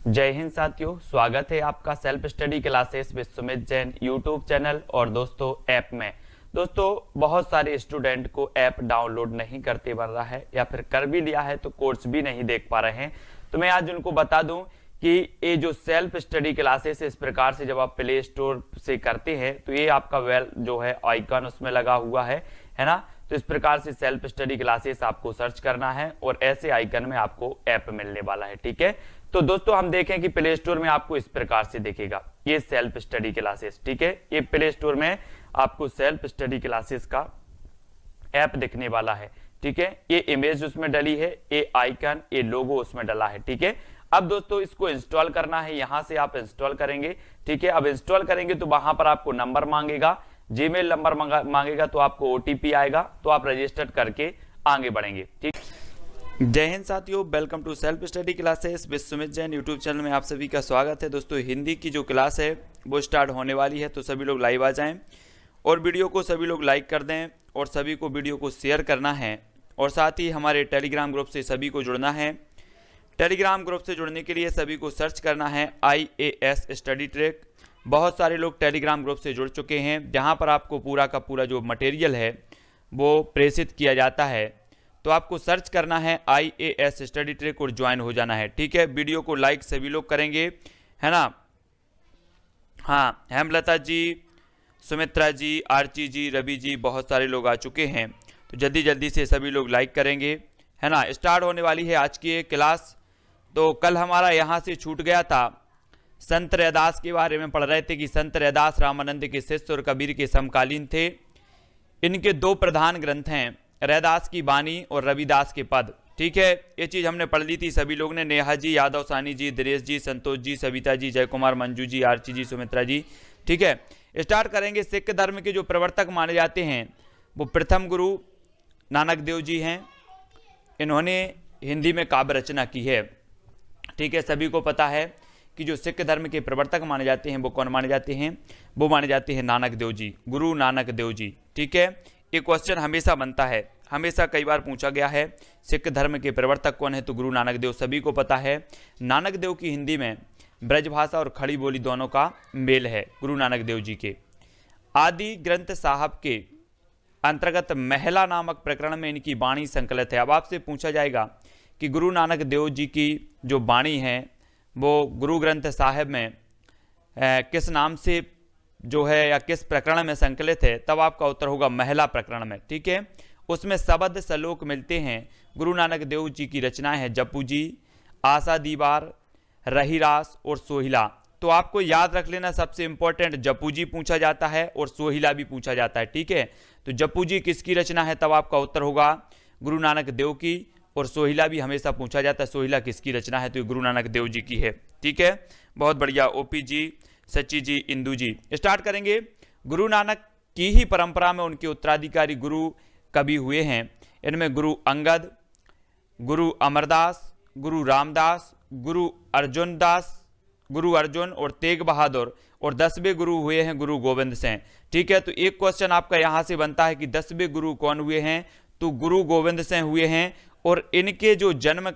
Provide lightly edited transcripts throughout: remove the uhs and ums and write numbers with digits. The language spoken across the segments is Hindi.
जय हिंद साथियों, स्वागत है आपका self study classes with Sumit Jain YouTube channel और दोस्तों ऐप में। दोस्तों बहुत सारे स्टूडेंट को ऐप डाउनलोड नहीं करते बन रहा है या फिर कर भी लिया है तो कोर्स भी नहीं देख पा रहे हैं। तो मैं आज उनको बता दूं कि ये जो सेल्फ स्टडी क्लासेस इस प्रकार से जब आप प्ले स्टोर से करते हैं तो ये आपका वेल जो है आइकन उसमें लगा हुआ है ना। तो इस प्रकार से सेल्फ स्टडी क्लासेस आपको सर्च करना है और ऐसे आइकन में आपको ऐप मिलने वाला है। ठीक है, तो दोस्तों हम देखें कि प्ले स्टोर में आपको इस प्रकार से दिखेगा ये सेल्फ स्टडी क्लासेस। ठीक है, ये प्ले स्टोर में आपको सेल्फ स्टडी क्लासेस का ऐप दिखने वाला है। ठीक है, ये इमेज उसमें डली है, ये आइकन, ये लोगो उसमें डला है। ठीक है, अब दोस्तों इसको इंस्टॉल करना है, यहां से आप इंस्टॉल करेंगे। ठीक है, अब इंस्टॉल करेंगे तो वहां पर आपको नंबर मांगेगा, जीमेल नंबर मांगेगा, तो आपको ओटीपी आएगा, तो आप रजिस्टर करके आगे बढ़ेंगे। ठीक, जय हिंद साथियों, welcome to self study classes with Sumit Jain YouTube channel में आप सभी का स्वागत है। दोस्तों हिंदी की जो क्लास है वो स्टार्ट होने वाली है, तो सभी लोग लाइव आ जाएं और वीडियो को सभी लोग लाइक कर दें और सभी को वीडियो को शेयर करना है और साथ ही हमारे टेलीग्राम ग्रुप से सभी को जुड़ना है। टेलीग्राम ग्रुप से जुड़ने के लिए सभी को सर्च करना है IAS स्टडी ट्रैक। बहुत सारे लोग टेलीग्राम ग्रुप से जुड़ चुके हैं, जहां पर आपको पूरा का पूरा जो मटेरियल है वो प्रेषित किया जाता है। तो आपको सर्च करना है IAS स्टडी ट्रैक और ज्वाइन हो जाना है। ठीक है, वीडियो को लाइक सभी लोग करेंगे, है ना। हाँ, हेमलता जी, सुमित्रा जी, आर्ची जी, रवि जी, बहुत सारे लोग आ चुके हैं, तो जल्दी जल्दी से सभी लोग लाइक करेंगे, है ना। स्टार्ट होने वाली है आज की क्लास। तो कल हमारा यहाँ से छूट गया था, संत रैदास के बारे में पढ़ रहे थे कि संत रैदास रामानंद के शिष्य और कबीर के समकालीन थे। इनके दो प्रधान ग्रंथ हैं, रैदास की वाणी और रविदास के पद। ठीक है, ये चीज़ हमने पढ़ ली थी सभी लोग ने, नेहा जी, यादव सानी जी, दिनेश जी, संतोष जी, सविता जी, जय कुमार, मंजू जी, आर्ची जी, सुमित्रा जी। ठीक है, स्टार्ट करेंगे। सिख धर्म के जो प्रवर्तक माने जाते हैं वो प्रथम गुरु नानक देव जी हैं। इन्होंने हिंदी में काव्य रचना की है। ठीक है, सभी को पता है कि जो सिख धर्म के प्रवर्तक माने जाते हैं वो कौन माने जाते हैं, वो माने जाते हैं नानक देव जी, गुरु नानक देव जी। ठीक है, ये क्वेश्चन हमेशा बनता है, हमेशा कई बार पूछा गया है, सिख धर्म के प्रवर्तक कौन है, तो गुरु नानक देव। सभी को पता है नानक देव की हिंदी में ब्रजभाषा और खड़ी बोली दोनों का मेल है गुरु नानक देव जी के। आदि ग्रंथ साहब के अंतर्गत महिला नामक प्रकरण में इनकी वाणी संकलित है। अब आपसे पूछा जाएगा कि गुरु नानक देव जी की जो वाणी है वो गुरु ग्रंथ साहिब में किस नाम से जो है या किस प्रकरण में संकलित है, तब आपका उत्तर होगा महिला प्रकरण में। ठीक है, उसमें शब्द श्लोक मिलते हैं। गुरु नानक देव जी की रचनाएं हैं जपू जी, आशा दीवार, रहीरास और सोहिला। तो आपको याद रख लेना, सबसे इंपॉर्टेंट जपू जी पूछा जाता है और सोहिला भी पूछा जाता है। ठीक है, तो जपू जी किसकी रचना है, तब आपका उत्तर होगा गुरु नानक देव की, और सोहिला भी हमेशा पूछा जाता है, सोहिला किसकी रचना है, तो ये गुरु नानक देव जी की है। ठीक है, बहुत बढ़िया। ओपी जी, सच्ची जी, इंदू जी। स्टार्ट करेंगे। गुरु नानक की ही परंपरा में उनके उत्तराधिकारी गुरु कभी हुए हैं। इनमें गुरु अंगद, गुरु अमरदास, गुरु रामदास, गुरु अर्जुन और तेग बहादुर, और 10वें गुरु हुए हैं गुरु गोविंद सिंह। ठीक है, तो एक क्वेश्चन आपका यहां से बनता है कि 10वें गुरु कौन हुए हैं, तो गुरु गोविंद सिंह हुए हैं। और इनके जो जन्म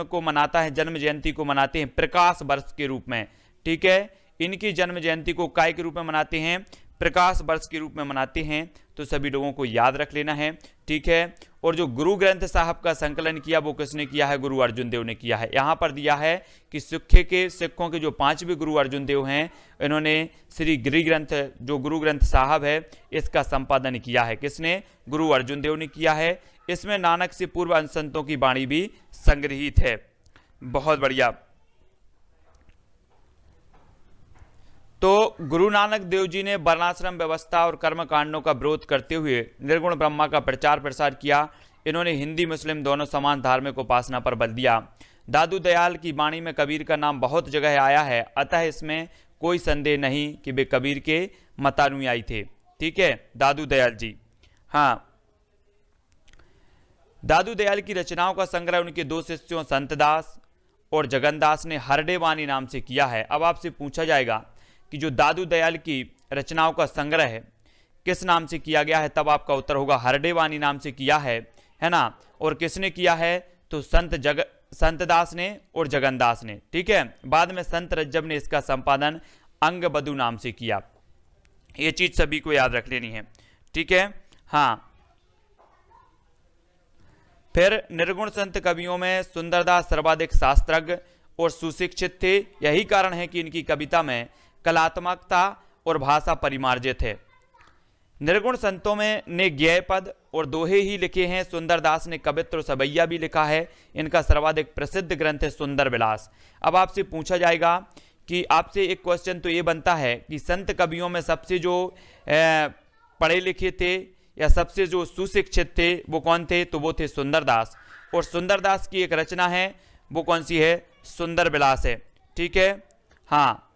को मनाता है, जन्म जयंती को मनाते हैं प्रकाश वर्ष के रूप में। ठीक है, इनकी जन्म जयंती को काय के रूप में मनाते हैं, प्रकाश वर्ष के रूप में मनाते हैं। तो सभी लोगों को याद रख लेना है। ठीक है, और जो गुरु ग्रंथ साहब का संकलन किया वो किसने किया है, गुरु अर्जुन देव ने किया है। यहाँ पर दिया है कि सिखों के जो 5वें गुरु अर्जुन देव हैं, इन्होंने श्री गिरि ग्रंथ जो गुरु ग्रंथ साहब है इसका संपादन किया है। किसने, गुरु अर्जुन देव ने किया है। इसमें नानक से पूर्व संतों की वाणी भी संग्रहित है। बहुत बढ़िया। तो गुरु नानक देव जी ने वर्णाश्रम व्यवस्था और कर्म कांडों का विरोध करते हुए निर्गुण ब्रह्मा का प्रचार प्रसार किया। इन्होंने हिंदी मुस्लिम दोनों समान धार्मिक उपासना पर बल दिया। दादू दयाल की वाणी में कबीर का नाम बहुत जगह आया है, अतः इसमें कोई संदेह नहीं कि वे कबीर के मतानुयायी थे। ठीक है, दादू दयाल जी। हाँ, दादू दयाल की रचनाओं का संग्रह उनके दो शिष्यों संतदास और जगन्दास ने हरडे वाणी नाम से किया है। अब आपसे पूछा जाएगा कि जो दादू दयाल की रचनाओं का संग्रह है किस नाम से किया गया है, तब आपका उत्तर होगा हरडे वाणी नाम से किया है ना। और किसने किया है, तो संतदास ने और जगन्दास ने। ठीक है, बाद में संत रज्जब ने इसका संपादन अंगबधु नाम से किया। ये चीज सभी को याद रख लेनी है। ठीक है, हाँ। फिर निर्गुण संत कवियों में सुंदरदास सर्वाधिक शास्त्रज्ञ और सुशिक्षित थे। यही कारण है कि इनकी कविता में कलात्मकता और भाषा परिमार्जित है। निर्गुण संतों में ने ज्ञेय पद और दोहे ही लिखे हैं। सुंदरदास ने कवित्व और सवैया भी लिखा है। इनका सर्वाधिक प्रसिद्ध ग्रंथ है सुंदर विलास। अब आपसे पूछा जाएगा कि आपसे एक क्वेश्चन तो ये बनता है कि संत कवियों में सबसे जो पढ़े लिखे थे या सबसे जो सुशिक्षित थे वो कौन थे? तो वो थे सुंदरदास। और सुंदरदास की एक रचना है, वो कौन सी है? सुंदर विलास है। ठीक है, हाँ,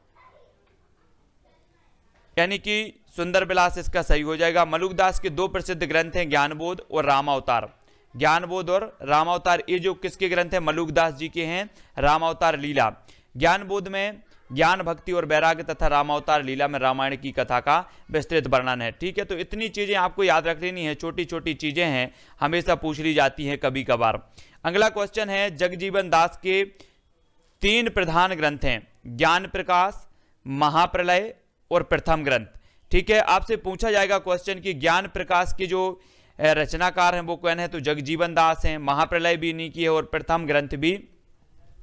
यानी कि सुंदर विलास इसका सही हो जाएगा। मलुकदास के दो प्रसिद्ध ग्रंथ हैं, ज्ञानबोध और रामावतार। ज्ञानबोध और रामावतार ये जो किसके ग्रंथ हैं? मलुकदास जी के हैं। रामावतार लीला, ज्ञानबोध में ज्ञान भक्ति और वैराग्य तथा रामावतार लीला में रामायण की कथा का विस्तृत वर्णन है। ठीक है, तो इतनी चीजें आपको याद रख लेनी है, छोटी छोटी चीजें हैं, हमेशा पूछ ली जाती हैं कभी कभार। अगला क्वेश्चन है, जगजीवन दास के 3 प्रधान ग्रंथ हैं, ज्ञान प्रकाश, महाप्रलय और प्रथम ग्रंथ। ठीक है, आपसे पूछा जाएगा क्वेश्चन कि ज्ञान प्रकाश के जो रचनाकार हैं वो कौन है? तो जगजीवन दास हैं। महाप्रलय भी इन्हीं की है और प्रथम ग्रंथ भी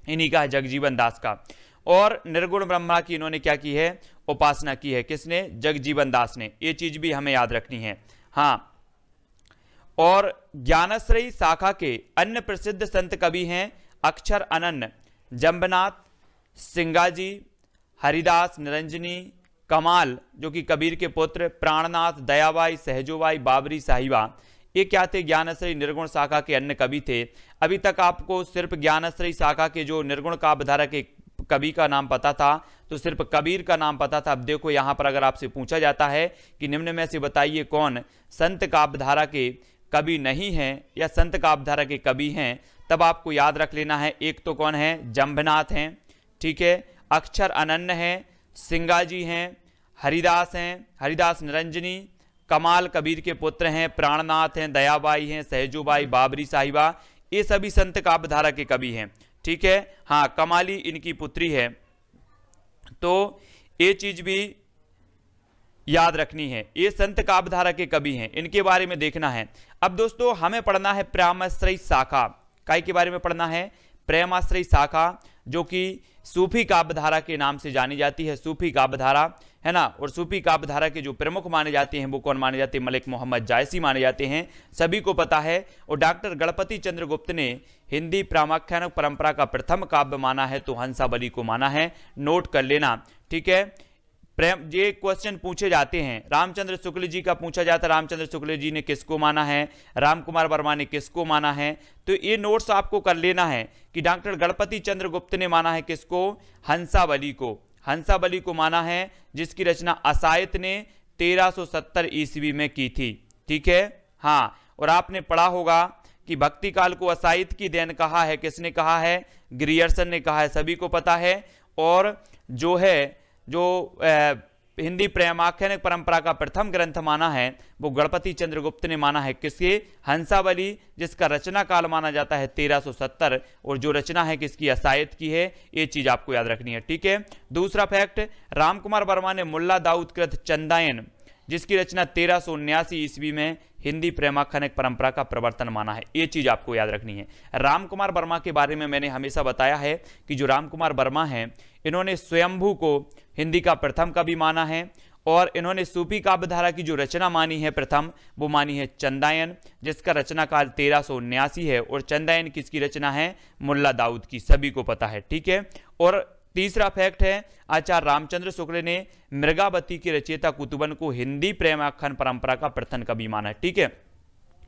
इन्हीं का है, जगजीवन दास का। और निर्गुण ब्रह्मा की इन्होंने क्या की है? उपासना की है। किसने? जगजीवन दास ने। ये चीज भी हमें याद रखनी है। हाँ, और ज्ञानश्रयी शाखा के अन्य प्रसिद्ध संत कवि हैं अक्षर अनन्य, जंबनाथ, सिंगाजी, हरिदास, निरंजनी, कमाल जो कि कबीर के पुत्र, प्राणनाथ, दयाबाई, सहजोबाई, बाबरी, साहिबा। ये क्या थे? ज्ञानश्रयी निर्गुण शाखा के अन्य कवि थे। अभी तक आपको सिर्फ ज्ञानश्रयी शाखा के जो निर्गुण काव्यधारा के कवि का नाम पता था, तो सिर्फ कबीर का नाम पता था। अब देखो यहां पर अगर आपसे पूछा जाता है कि निम्न में से बताइए कौन संत काव्यधारा के कवि नहीं हैं या संत काव्यधारा के कवि हैं, तब आपको याद रख लेना है। एक तो कौन है? जंबनाथ हैं। ठीक है, अक्षर अनन्य हैं, सिंगाजी हैं, हरिदास हैं, हरिदास निरंजनी, कमाल कबीर के पुत्र हैं, प्राणनाथ हैं, दयाबाई हैं, सहजोबाई, बाबरी साहिबा। ये सभी संत काव्यधारा के कवि हैं। ठीक है, हाँ, कमाली इनकी पुत्री है। तो ये चीज भी याद रखनी है, ये संत काव्यधारा के कवि हैं, इनके बारे में देखना है। अब दोस्तों हमें पढ़ना है प्रेमाश्रयी शाखा। काय के बारे में पढ़ना है? प्रेमाश्रयी शाखा, जो कि सूफी काव्यधारा के नाम से जानी जाती है। सूफी काव्यधारा है ना, और सूफी काव्यधारा के जो प्रमुख माने जाते हैं वो कौन माने जाते हैं? मलिक मोहम्मद जायसी माने जाते हैं, सभी को पता है। और डॉक्टर गणपति चंद्र गुप्त ने हिंदी प्रामाख्यान परंपरा का प्रथम काव्य माना है तो हंसावली को माना है, नोट कर लेना। ठीक है, प्रेम ये क्वेश्चन पूछे जाते हैं। रामचंद्र शुक्ल जी का पूछा जाता है, रामचंद्र शुक्ल जी ने किसको माना है, राम कुमार वर्मा ने किसको माना है। तो ये नोट्स आपको कर लेना है कि डॉक्टर गणपति चंद्र गुप्त ने माना है किसको? हंसावली को। हंसावली को माना है, जिसकी रचना असायत ने 1370 ईस्वी में की थी। ठीक है, हाँ, और आपने पढ़ा होगा कि भक्ति काल को असायत की देन कहा है। किसने कहा है? ग्रियर्सन ने कहा है, सभी को पता है। और जो है जो हिंदी प्रेमाख्यान परंपरा का प्रथम ग्रंथ माना है वो गणपति चंद्रगुप्त ने माना है। किसके? हंसावली, जिसका रचना काल माना जाता है 1370, और जो रचना है किसकी? असायत की है। ये चीज आपको याद रखनी है। ठीक है, दूसरा फैक्ट, रामकुमार वर्मा ने मुल्ला दाऊद कृत चंदायन, जिसकी रचना 1379 ईस्वी में हिंदी प्रेमाख्यान परंपरा का प्रवर्तन माना है। ये चीज आपको याद रखनी है। रामकुमार वर्मा के बारे में मैंने हमेशा बताया है कि जो रामकुमार वर्मा हैं, इन्होंने स्वयंभू को हिंदी का प्रथम कवि माना है, और इन्होंने सूफी काव्यधारा की जो रचना मानी है प्रथम, वो मानी है चंदायन, जिसका रचना काल 1379 है। और चंदायन किसकी रचना है? मुल्ला दाऊद की, सभी को पता है। ठीक है, और तीसरा फैक्ट है, आचार्य रामचंद्र शुक्ल ने मृगावती की रचयिता कुतुबन को हिंदी प्रेमाख्यान परंपरा का प्रथम कवि माना है। ठीक है,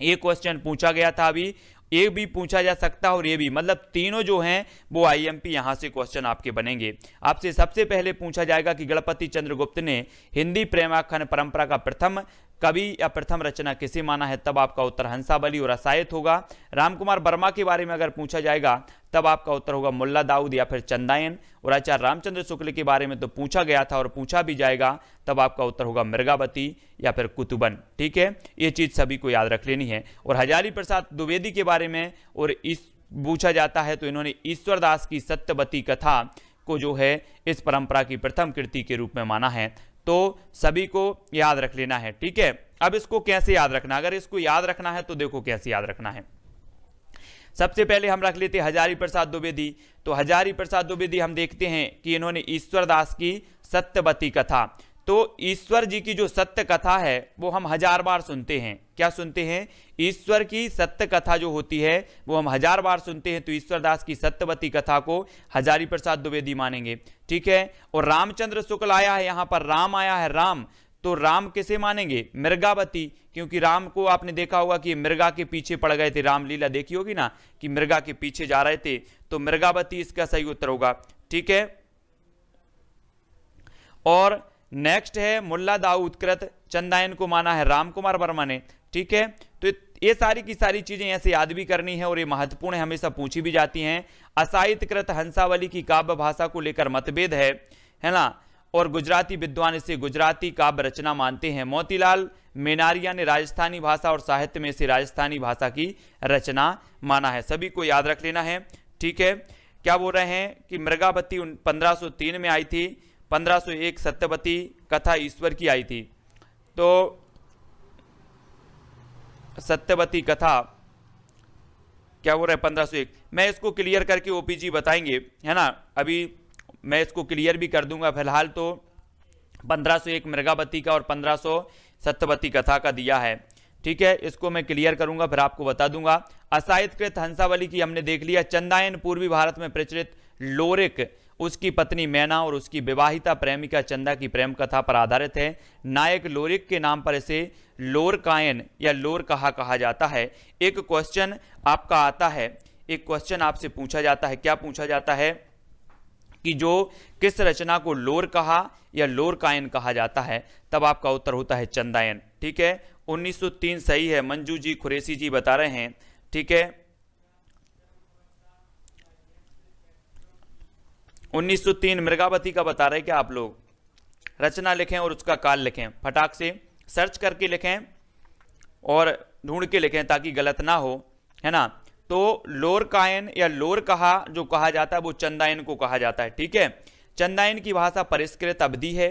ये क्वेश्चन पूछा गया था अभी, ये भी पूछा जा सकता है और ये भी, मतलब तीनों जो हैं वो आईएमपी यहां से क्वेश्चन आपके बनेंगे। आपसे सबसे पहले पूछा जाएगा कि गणपति चंद्रगुप्त ने हिंदी प्रेमाख्यान परंपरा का प्रथम कवि या प्रथम रचना किसे माना है, तब आपका उत्तर हंसावली और असायत होगा। रामकुमार वर्मा के बारे में अगर पूछा जाएगा तब आपका उत्तर होगा मुल्ला दाऊद या फिर चंदायन। और आचार्य रामचंद्र शुक्ल के बारे में तो पूछा गया था और पूछा भी जाएगा, तब आपका उत्तर होगा मृगावती या फिर कुतुबन। ठीक है, ये चीज सभी को याद रख लेनी है। और हजारी प्रसाद द्विवेदी के बारे में और इस पूछा जाता है तो इन्होंने ईश्वरदास की सत्यवती कथा को जो है इस परंपरा की प्रथम कृति के रूप में माना है। तो सभी को याद रख लेना है, ठीक है। अब इसको कैसे याद रखना, अगर इसको याद रखना है तो देखो कैसे याद रखना है। सबसे पहले हम रख लेते हजारी प्रसाद द्विवेदी। तो हजारी प्रसाद द्विवेदी हम देखते हैं कि इन्होंने ईश्वरदास की सत्यवती कथा, तो ईश्वर जी की जो सत्य कथा है वो हम 1000 बार सुनते हैं। क्या सुनते हैं? ईश्वर की सत्य कथा जो होती है वो हम 1000 बार सुनते हैं। तो ईश्वरदास की सत्यवती कथा को हजारी प्रसाद द्विवेदी मानेंगे, ठीक है। और रामचंद्र शुक्ल आया है, यहां पर राम आया है, राम, तो राम किसे मानेंगे? मृगावती, क्योंकि राम को आपने देखा होगा कि मृगा के पीछे पड़ गए थे, रामलीला देखी होगी ना कि मृगा के पीछे जा रहे थे, तो मृगावती इसका सही उत्तर होगा, ठीक है। और नेक्स्ट है मुल्ला दाऊद कृत, चंदायन को माना है राम कुमार वर्मा ने, ठीक है। तो ये सारी की सारी चीजें ऐसे याद भी करनी है और ये महत्वपूर्ण है, हमेशा पूछी भी जाती हैं। असाहित कृत हंसावली की काव्य भाषा को लेकर मतभेद है ना, और गुजराती विद्वान इसे गुजराती काव्य रचना मानते हैं। मोतीलाल मेनारिया ने राजस्थानी भाषा और साहित्य में से राजस्थानी भाषा की रचना माना है। सभी को याद रख लेना है, ठीक है। क्या बोल रहे हैं कि मृगावती 1503 में आई थी, 1501 सत्यवती कथा ईश्वर की आई थी। तो सत्यवती कथा क्या बोल रहे हैं 1501, मैं इसको क्लियर करके ओपीजी बताएंगे, है ना। अभी मैं इसको क्लियर भी कर दूंगा, फिलहाल तो 1501 मृगावती का और 1500 सत्यवती कथा का दिया है, ठीक है। इसको मैं क्लियर करूंगा फिर आपको बता दूंगा। असाहितकृत हंसावली की हमने देख लिया। चंदायन पूर्वी भारत में प्रचलित लोरिक, उसकी पत्नी मैना और उसकी विवाहिता प्रेमिका चंदा की प्रेम कथा पर आधारित है। नायक लोरिक के नाम पर इसे लोरकायन या लोर कहा जाता है। एक क्वेश्चन आपका आता है, एक क्वेश्चन आपसे पूछा जाता है, क्या पूछा जाता है कि जो किस रचना को लोर कहा या लोरकायन कहा जाता है, तब आपका उत्तर होता है चंदायन, ठीक है। 1903 सही है, मंजू जी खुरेसी जी बता रहे हैं, ठीक है। 1903 मृगावती का बता रहे क्या आप लोग? रचना लिखें और उसका काल लिखें, फटाक से सर्च करके लिखें और ढूंढ के लिखें ताकि गलत ना हो, है ना। तो लोरकायन या लोर कहा जो कहा जाता है वो चंदायन को कहा जाता है, ठीक है। चंदायन की भाषा परिष्कृत अवधि है।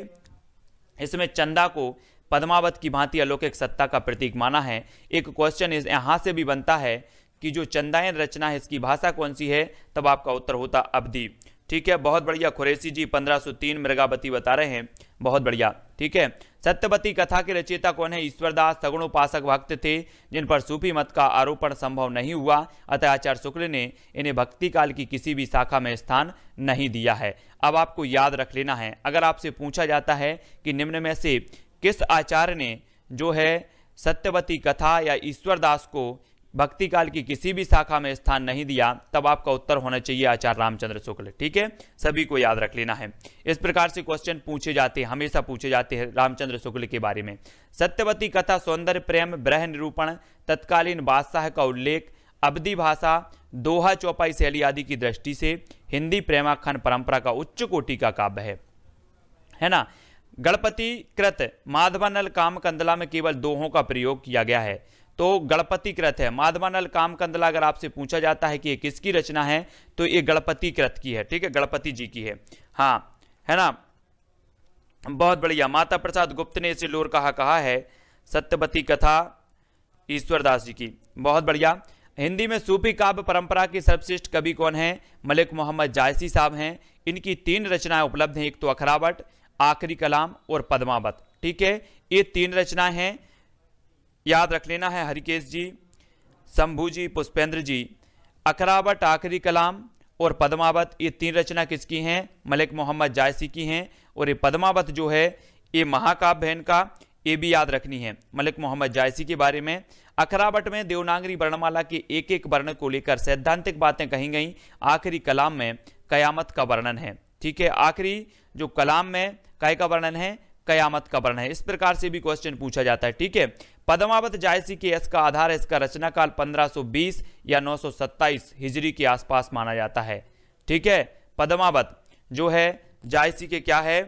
इसमें चंदा को पद्मावत की भांति अलौकिक सत्ता का प्रतीक माना है। एक क्वेश्चन यहां से भी बनता है कि जो चंदायन रचना है इसकी भाषा कौन सी है, तब आपका उत्तर होता अवधि, ठीक है। बहुत बढ़िया खुरेसी जी 1503 मृगावती बता रहे हैं, बहुत बढ़िया, ठीक है। सत्यवती कथा के रचयिता कौन है? ईश्वरदास सगुणोपासक भक्त थे जिन पर सूफी मत का आरोपण संभव नहीं हुआ, अतः आचार्य शुक्ल ने इन्हें भक्ति काल की किसी भी शाखा में स्थान नहीं दिया है। अब आपको याद रख लेना है, अगर आपसे पूछा जाता है कि निम्न में से किस आचार्य ने जो है सत्यवती कथा या ईश्वरदास को भक्ति काल की किसी भी शाखा में स्थान नहीं दिया, तब आपका उत्तर होना चाहिए आचार्य रामचंद्र शुक्ल, ठीक है। सभी को याद रख लेना है। इस प्रकार से क्वेश्चन पूछे जाते हैं, हमेशा पूछे जाते हैं रामचंद्र शुक्ल के बारे में। सत्यवती कथा सौंदर्य प्रेम ब्रह निरूपण तत्कालीन बादशाह का उल्लेख अवधी भाषा दोहा चौपाई शैली आदि की दृष्टि से हिंदी प्रेमाख्यान परंपरा का उच्च कोटि का काव्य है ना। गणपति कृत माधवानल कामकंदला में केवल दोहों का प्रयोग किया गया है, तो गणपति कृत है। माधवानल कामकंदला अगर आपसे पूछा जाता है कि ये किसकी रचना है, तो ये गणपति कृत की है, ठीक है, गणपति जी की है, हाँ, है ना। बहुत बढ़िया, माता प्रसाद गुप्त ने इसे लोर कहा है, सत्यवती कथा ईश्वरदास जी की, बहुत बढ़िया। हिंदी में सूफी काव्य परंपरा के सर्वश्रेष्ठ कवि कौन है? मलिक मोहम्मद जायसी साहब हैं। इनकी 3 रचनाएं उपलब्ध हैं, एक तो अखरावट, आखिरी कलाम और पद्मावत, ठीक है। ये 3 रचनाएं हैं, याद रख लेना है हरिकेश जी, शंभू जी, पुष्पेंद्र जी। अखरावट, आखिरी कलाम और पद्मावत, ये 3 रचना किसकी हैं? मलिक मोहम्मद जायसी की हैं। और ये पद्मावत जो है ये महाकाव्य है इनका, ये भी याद रखनी है मलिक मोहम्मद जायसी के बारे में। अखरावट में देवनागरी वर्णमाला के एक एक वर्ण को लेकर सैद्धांतिक बातें कही गई। आखिरी कलाम में कयामत का वर्णन है, ठीक है। आखिरी जो कलाम में काय का वर्णन है? कयामत का वर्णन है। इस प्रकार से भी क्वेश्चन पूछा जाता है, ठीक है। पद्मावत जायसी के यश का आधार है, इसका रचनाकाल 1520 या 927 हिजरी के आसपास माना जाता है, ठीक है। पद्मावत जो है जायसी के क्या है?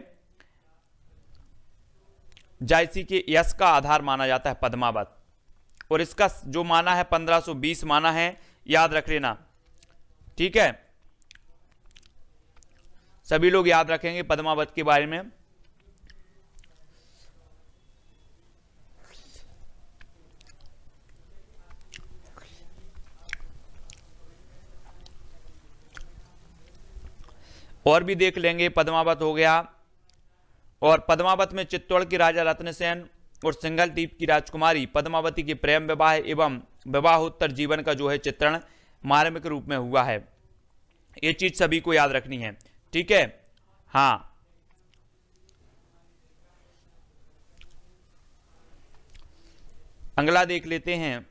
जायसी के यश का आधार माना जाता है पद्मावत, और इसका जो माना है 1520 माना है, याद रख लेना, ठीक है, सभी लोग याद रखेंगे पद्मावत के बारे में। और भी देख लेंगे, पद्मावत हो गया। और पद्मावत में चित्तौड़ के राजा रत्नसेन और सिंघल द्वीप की राजकुमारी पद्मावती के प्रेम विवाह एवं विवाहोत्तर जीवन का जो है चित्रण मार्मिक रूप में हुआ है। ये चीज सभी को याद रखनी है, ठीक है। हाँ, अगला देख लेते हैं।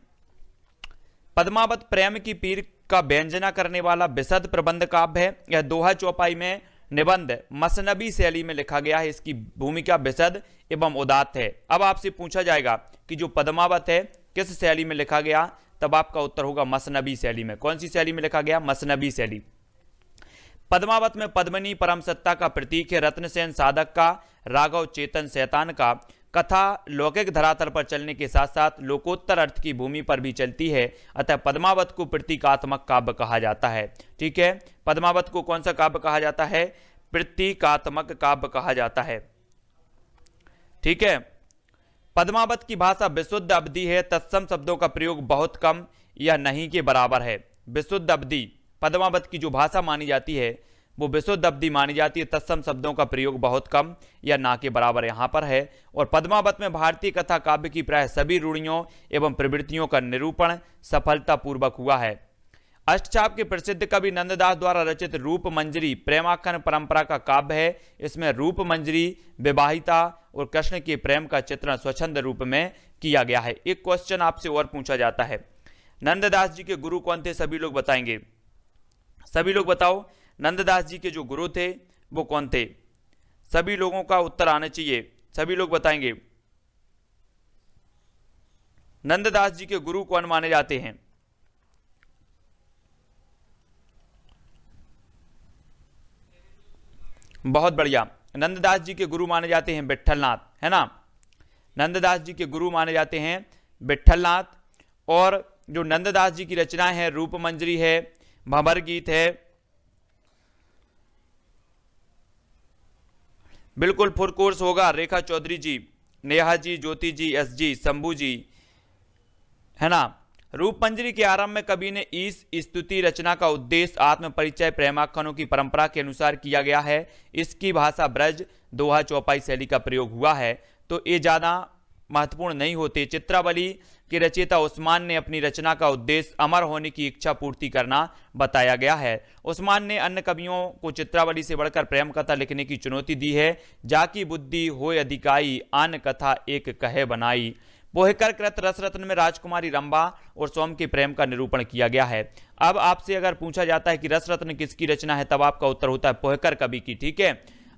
पद्मावत प्रेम की पीर का व्यंजना करने वाला विशद प्रबंध काव्य है। यह दोहा चौपाई में निबंध मसनबी शैली में लिखा गया है। इसकी भूमिका विशद एवं उदात्त है। अब आपसे पूछा जाएगा कि जो पद्मावत है किस शैली में लिखा गया, तब आपका उत्तर होगा मसनबी शैली में। कौन सी शैली में लिखा गया? मसनबी शैली। पद्मावत में पद्मिनी परम सत्ता का प्रतीक है, रत्नसेन साधक का, राघव चेतन शैतान का। कथा लौकिक धरातल पर चलने के साथ साथ लोकोत्तर अर्थ की भूमि पर भी चलती है, अतः पद्मावत को प्रतीकात्मक काव्य कहा जाता है। ठीक है, पद्मावत को कौन सा काव्य कहा जाता है? प्रतीकात्मक काव्य कहा जाता है। ठीक है, पद्मावत की भाषा विशुद्ध अवधि है, तत्सम शब्दों का प्रयोग बहुत कम या नहीं के बराबर है। विशुद्ध अवधि पद्मावत की जो भाषा मानी जाती है वो विशुद्ध अवधि मानी जाती है, तत्सम शब्दों का प्रयोग बहुत कम या ना के बराबर यहाँ पर है। और पद्मावत में भारतीय कथा काव्य की प्राय सभी रूढ़ियों एवं प्रवृत्तियों का निरूपण सफलतापूर्वक हुआ है। अष्टचाप के प्रसिद्ध कवि नंददास द्वारा रचित रूप मंजरी प्रेमाख्यान परंपरा का काव्य है। इसमें रूप मंजरी विवाहिता और कृष्ण के प्रेम का चित्रण स्वच्छंद रूप में किया गया है। एक क्वेश्चन आपसे और पूछा जाता है, नंददास जी के गुरु कौन थे? सभी लोग बताएंगे। सभी लोग बताओ, नंददास जी के जो गुरु थे वो कौन थे? सभी लोगों का उत्तर आना चाहिए, सभी लोग बताएंगे। नंददास जी के गुरु कौन माने जाते हैं? बहुत बढ़िया, नंददास जी के गुरु माने जाते हैं विट्ठलनाथ, है ना। नंददास जी के गुरु माने जाते हैं विट्ठलनाथ। और जो नंददास जी की रचनाएं हैं, रूप मंजरी है, भंवर गीत है, बिल्कुल फुल कोर्स होगा। रेखा चौधरी जी, नेहा जी, ज्योति जी, एस जी, शंभू जी, है ना। रूप मंजरी के आरंभ में कवि ने इस स्तुति रचना का उद्देश्य आत्म परिचय प्रेमाख्यानों की परंपरा के अनुसार किया गया है। इसकी भाषा ब्रज दोहा चौपाई शैली का प्रयोग हुआ है, तो ये ज्यादा महत्वपूर्ण नहीं होते। चित्रावली के रचयिता उस्मान ने अपनी रचना का उद्देश्य अमर होने की इच्छा पूर्ति करना बताया गया है। उस्मान ने अन्य कवियों को चित्रावली से बढ़कर प्रेम कथा लिखने की चुनौती दी है। जाकी बुद्धि होय अधिकाई, आन कथा एक कहे बनाई। पोहेकर कृत रसरत्न में राजकुमारी रंभा और सोम के प्रेम का निरूपण किया गया है। अब आपसे अगर पूछा जाता है कि रसरत्न किसकी रचना है, तब आपका उत्तर होता है पोहेकर कवि की। ठीक है,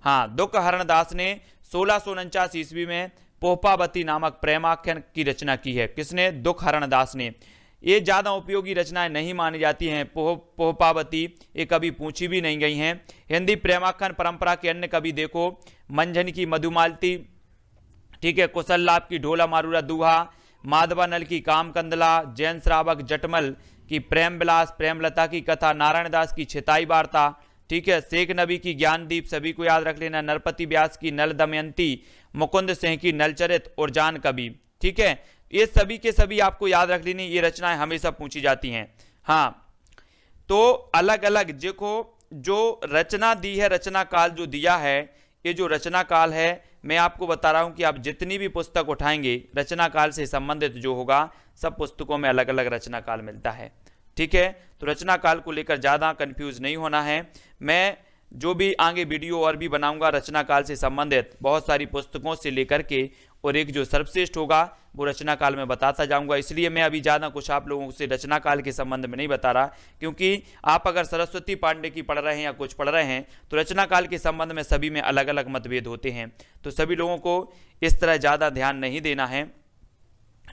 हाँ, दुख हरण दास ने 1649 ईस्वी में पोहपावती नामक प्रेमाख्यान की रचना की है। किसने? दुख हरण दास ने। ये ज्यादा उपयोगी रचनाएं नहीं मानी जाती हैं। पोहपावती ये कभी पूछी भी नहीं गई हैं। हिंदी प्रेमाख्यान परंपरा के अन्य कवि देखो, मंझन की मधुमालती, ठीक है, कुशल लाभ की ढोला मारूरा दूहा, माधवानल की काम कंदला, जैन श्रावक जटमल की प्रेम विलास, प्रेमलता की कथा, नारायण दास की छिताई वार्ता, ठीक है, शेख नबी की ज्ञानदीप, सभी को याद रख लेना, नरपति व्यास की नल दमयंती, मुकुंद सिंह की नलचरित और जान कवि। ठीक है, ये सभी के सभी आपको याद रख लेनी, ये रचनाएं हमेशा पूछी जाती हैं। हाँ, तो अलग अलग देखो जो रचना दी है, रचना काल जो दिया है, ये जो रचना काल है, मैं आपको बता रहा हूं कि आप जितनी भी पुस्तक उठाएंगे रचना काल से संबंधित जो होगा, सब पुस्तकों में अलग अलग रचना काल मिलता है। ठीक है, तो रचना काल को लेकर ज्यादा कंफ्यूज नहीं होना है। मैं जो भी आगे वीडियो और भी बनाऊंगा रचना काल से संबंधित बहुत सारी पुस्तकों से लेकर के, और एक जो सर्वश्रेष्ठ होगा वो रचना काल में बताता जाऊंगा। इसलिए मैं अभी ज़्यादा कुछ आप लोगों से रचना काल के संबंध में नहीं बता रहा, क्योंकि आप अगर सरस्वती पांडे की पढ़ रहे हैं या कुछ पढ़ रहे हैं तो रचना काल के संबंध में सभी में अलग अलग मतभेद होते हैं, तो सभी लोगों को इस तरह ज़्यादा ध्यान नहीं देना है।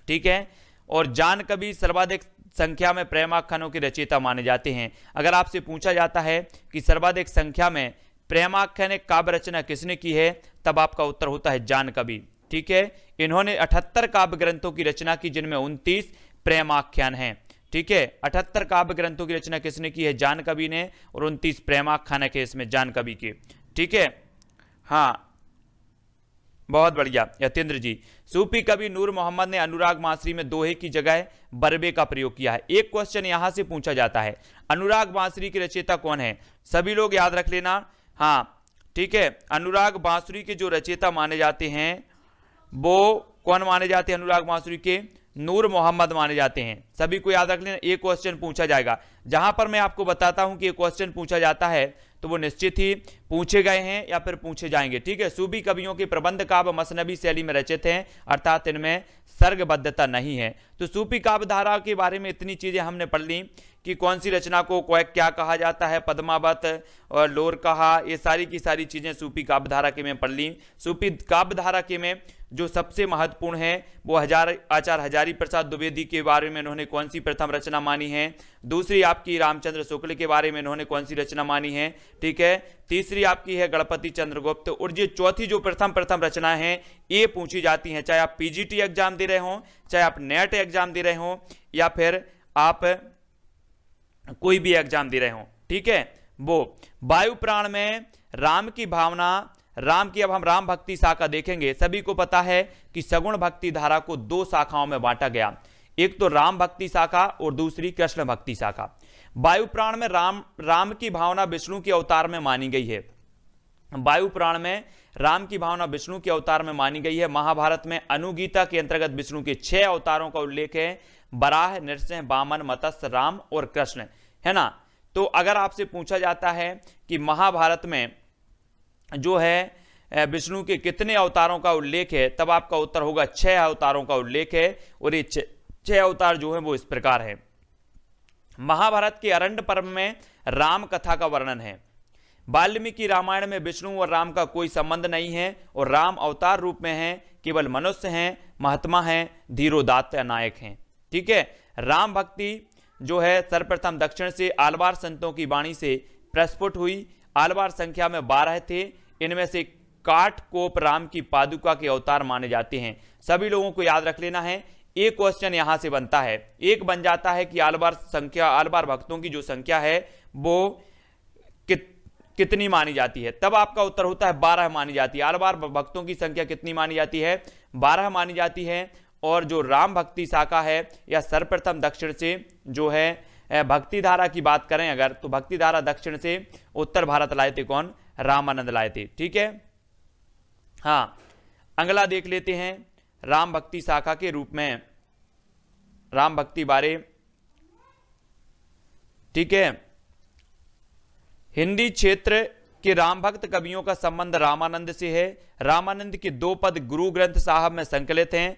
ठीक है, और जान कवि सर्वाधिक संख्या में प्रेमाख्यानों के रचयिता माने जाते हैं। अगर आपसे पूछा जाता है कि सर्वाधिक संख्या में प्रेमाख्यान काव्य रचना किसने की है, तब आपका उत्तर होता है जान कवि। ठीक है, इन्होंने 78 काव्य ग्रंथों की रचना की, जिनमें 29 प्रेमाख्यान हैं। ठीक है। 78 काव्य ग्रंथों की रचना किसने की है? जान कवि ने, और 29 प्रेमाख्यान है इसमें जान कवि के, ठीक है। हाँ, बहुत बढ़िया यतेंद्र जी। सूफी कवि नूर मोहम्मद ने अनुराग बांसुरी में दोहे की जगह बरबे का प्रयोग किया है। एक क्वेश्चन यहां से पूछा जाता है, अनुराग बांसुरी के रचयिता कौन है? सभी लोग याद रख लेना। हाँ, ठीक है। अनुराग बांसुरी के जो रचयिता माने जाते हैं वो कौन माने जाते हैं? अनुराग बांसुरी के नूर मोहम्मद माने जाते हैं। सभी को याद रख लेना, एक क्वेश्चन पूछा जाएगा। जहां पर मैं आपको बताता हूं कि एक क्वेश्चन पूछा जाता है तो वो निश्चित ही पूछे गए हैं या फिर पूछे जाएंगे, ठीक है। सूफी कवियों के प्रबंध काव्य मसनबी शैली में रचित हैं, अर्थात इनमें सर्गबद्धता नहीं है। तो सूफी काव्य धारा के बारे में इतनी चीजें हमने पढ़ ली कि कौन सी रचना को क्या कहा जाता है, पद्मावत और लोर कहा, ये सारी की सारी चीजें सूफी काव्य धारा के में पढ़ ली। सूफी काव्य धारा के में जो सबसे महत्वपूर्ण है वो आचार्य हजारी प्रसाद द्विवेदी के बारे में इन्होंने कौन सी प्रथम रचना मानी है। दूसरी आपकी रामचंद्र शुक्ल के बारे में इन्होंने कौन सी रचना मानी है, ठीक है। तीसरी आपकी है गणपति चंद्रगुप्त, और ये चौथी जो प्रथम रचना है ये पूछी जाती हैं, चाहे आप पीजीटी एग्जाम दे रहे हो, चाहे आप नेट एग्जाम दे रहे हो, या फिर आप कोई भी एग्जाम दे रहे हो, ठीक है। वो वायु प्राण में राम की भावना, राम की, अब हम राम भक्ति शाखा देखेंगे। सभी को पता है कि सगुण भक्ति धारा को 2 शाखाओं में बांटा गया, एक तो राम भक्ति शाखा और दूसरी कृष्ण भक्ति शाखा। वायु प्राण में राम की भावना विष्णु के अवतार में मानी गई है। वायु प्राण में राम की भावना विष्णु के अवतार में मानी गई है। महाभारत में अनुगीता के अंतर्गत विष्णु के 6 अवतारों का उल्लेख है, बराह, नृसिंह, वामन, मत्स्य, राम और कृष्ण, है ना। तो अगर आपसे पूछा जाता है कि महाभारत में जो है विष्णु के कितने अवतारों का उल्लेख है, तब आपका उत्तर होगा 6 अवतारों का उल्लेख है, और ये 6 अवतार जो है वो इस प्रकार है। महाभारत के अरण्य पर्व में राम कथा का वर्णन है। वाल्मीकि रामायण में विष्णु और राम का कोई संबंध नहीं है, और राम अवतार रूप में हैं, केवल मनुष्य हैं, महात्मा हैं, धीरोदात्त नायक हैं, ठीक है। राम भक्ति जो है सर्वप्रथम दक्षिण से आलवार संतों की वाणी से प्रस्फुट हुई। आलवार संख्या में 12 थे, इनमें से काठकोप राम की पादुका के अवतार माने जाते हैं। सभी लोगों को याद रख लेना है। एक क्वेश्चन यहां से बनता है, एक बन जाता है कि आलवार भक्तों की जो संख्या है वो कितनी मानी जाती है, तब आपका उत्तर होता है 12 मानी जाती है। आलवार भक्तों की संख्या कितनी मानी जाती है? 12 मानी जाती है। और जो राम भक्ति शाखा है या सर्वप्रथम दक्षिण से जो है भक्ति धारा की बात करें अगर, तो भक्ति धारा दक्षिण से उत्तर भारत लाए थे कौन? रामानंद लाए थे, ठीक है। हाँ, अगला देख लेते हैं राम भक्ति शाखा के रूप में राम भक्ति बारे, ठीक है। हिंदी क्षेत्र के राम भक्त कवियों का संबंध रामानंद से है। रामानंद के 2 पद गुरु ग्रंथ साहब में संकलित हैं,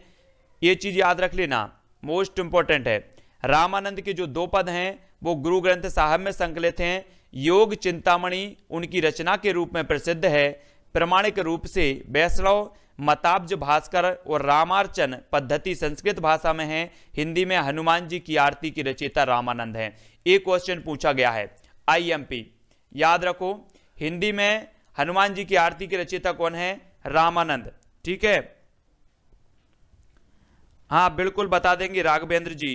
ये चीज याद रख लेना, मोस्ट इंपॉर्टेंट है। रामानंद के जो 2 पद हैं वो गुरु ग्रंथ साहब में संकलित हैं। योग चिंतामणि उनकी रचना के रूप में प्रसिद्ध है। प्रमाणिक रूप से वैष्णव मताब्ज भास्कर और रामार्चन पद्धति संस्कृत भाषा में है। हिंदी में हनुमान जी की आरती की रचयिता रामानंद है। एक क्वेश्चन पूछा गया है IMP, याद रखो, हिंदी में हनुमान जी की आरती की रचयिता कौन है? रामानंद, ठीक है। हाँ बिल्कुल बता देंगे राघवेंद्र जी,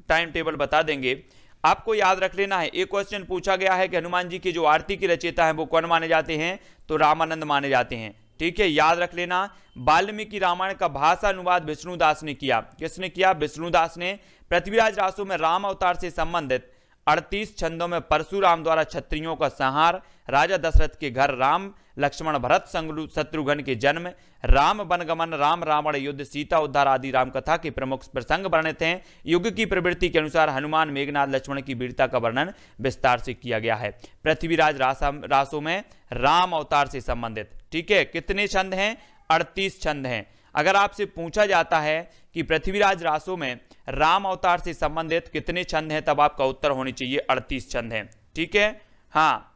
टाइम टेबल बता देंगे। आपको याद रख लेना है, एक क्वेश्चन पूछा गया है कि हनुमान जी की जो आरती की रचयिता है वो कौन माने जाते हैं? तो रामानंद माने जाते हैं, ठीक है, याद रख लेना। वाल्मीकि रामायण का भाषा अनुवाद विष्णुदास ने किया। किसने किया? विष्णुदास ने। पृथ्वीराज रासो में राम अवतार से संबंधित 38 छंदों में परशुराम द्वारा क्षत्रियों का संहार, राजा दशरथ के घर राम लक्ष्मण भरत शत्रुघ्न के जन्म, राम वनगमन, राम रावण युद्ध, सीता उद्धार आदि राम कथा के प्रमुख प्रसंग वर्णित हैं। युग की प्रवृत्ति के अनुसार हनुमान, मेघनाथ, लक्ष्मण की वीरता का वर्णन विस्तार से किया गया है। पृथ्वीराज रासो में राम अवतार से संबंधित, ठीक है, कितने छंद हैं? 38 छंद हैं। अगर आपसे पूछा जाता है कि पृथ्वीराज रासो में राम अवतार से संबंधित कितने छंद हैं, तब आपका उत्तर होनी चाहिए 38 छंद हैं, ठीक है। हाँ,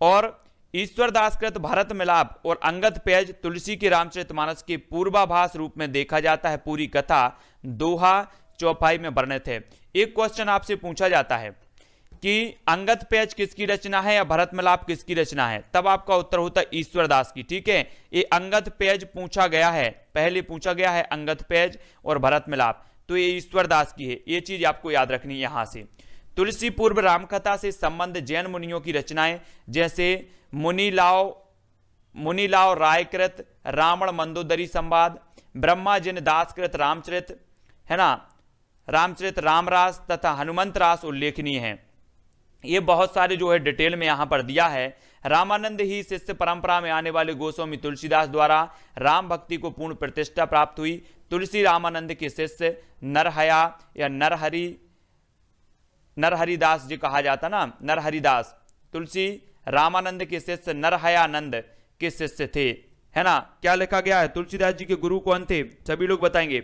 और ईश्वरदास कृत भरत मिलाप और अंगद पेज तुलसी के रामचरितमानस के पूर्वाभास रूप में देखा जाता है। पूरी कथा दोहा चौपाई में वर्णित है। एक क्वेश्चन आपसे पूछा जाता है कि अंगद पेज किसकी रचना है या भरत मिलाप किसकी रचना है, तब आपका उत्तर होता है ईश्वरदास की, ठीक है। ये अंगद पेज पूछा गया है, पहले पूछा गया है अंगद पेज और भरत मिलाप। तो ये ईश्वर दास की है, ये चीज आपको याद रखनी है यहां से। तुलसी पूर्व रामकथा से संबंध जैन मुनियों की रचनाएं जैसे मुनिलाव रायकृत रावण मंदोदरी संवाद, ब्रह्मा जिन दासकृत रामचरित, है ना, रामचरित रामरास तथा हनुमंत रास उल्लेखनीय है। ये बहुत सारे जो है डिटेल में यहां पर दिया है। रामानंद ही शिष्य परंपरा में आने वाले गोस्वामी तुलसीदास द्वारा राम भक्ति को पूर्ण प्रतिष्ठा प्राप्त हुई। तुलसी रामानंद के शिष्य नरहया या नरहरिदास जी कहा जाता ना, नरहरिदास तुलसी रामानंद के शिष्य नरहयानंद के शिष्य थे, है ना। क्या लिखा गया है? तुलसीदास जी के गुरु कौन थे? सभी लोग बताएंगे।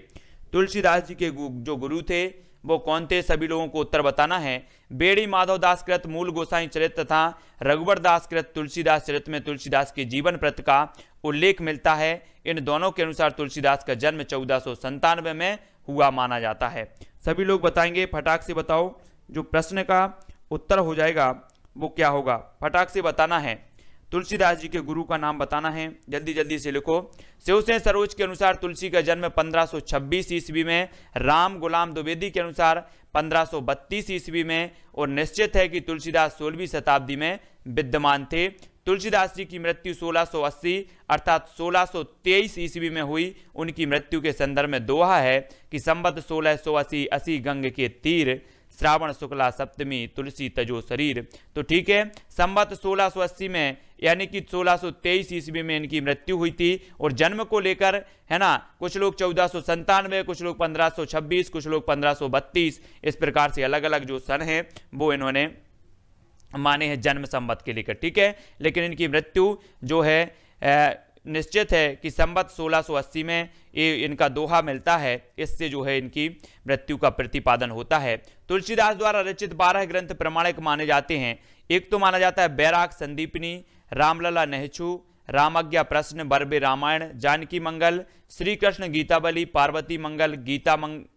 तुलसीदास जी के जो गुरु थे वो कौन थे? सभी लोगों को उत्तर बताना है। बेड़ी माधव दास कृत मूल गोसाई चरित तथा रघुवर दास कृत तुलसीदास चरित में तुलसीदास के जीवन प्रत का उल्लेख मिलता है। इन दोनों के अनुसार तुलसीदास का जन्म 1497 में हुआ माना जाता है। सभी लोग बताएंगे, फटाक से बताओ। जो प्रश्न का उत्तर हो जाएगा वो क्या होगा, फटाक से बताना है। तुलसीदास जी के गुरु का नाम बताना है, जल्दी जल्दी से लिखो। शिवसेन सरोज के अनुसार तुलसी का जन्म 1526 ईस्वी में, राम गुलाम द्विवेदी के अनुसार 1532 ईस्वी में, और निश्चित है कि तुलसीदास 16वीं शताब्दी में विद्यमान थे। तुलसीदास जी की मृत्यु 1680 अर्थात 1623 ईस्वी में हुई। उनकी मृत्यु के संदर्भ में दोहा है कि संवत 1680 गंग के तीर, श्रावण शुक्ला सप्तमी तुलसी तजो शरीर। तो ठीक है, संवत 1680 में यानी कि 1623 ईस्वी में इनकी मृत्यु हुई थी। और जन्म को लेकर, है ना, कुछ लोग 1497, कुछ लोग 1526, कुछ लोग 1532, इस प्रकार से अलग अलग जो सन है वो इन्होंने माने हैं जन्म संवत के लेकर, ठीक है। लेकिन इनकी मृत्यु जो है निश्चित है कि संवत 1680 में ये इनका दोहा मिलता है, इससे जो है इनकी मृत्यु का प्रतिपादन होता है। तुलसीदास द्वारा रचित 12 ग्रंथ प्रमाणिक माने जाते हैं। एक तो माना जाता है बैराग संदीपनी, रामलला नहचू, रामज्ञा प्रश्न, बरबे रामायण, जानकी मंगल, श्री कृष्ण गीतावली, पार्वती मंगल,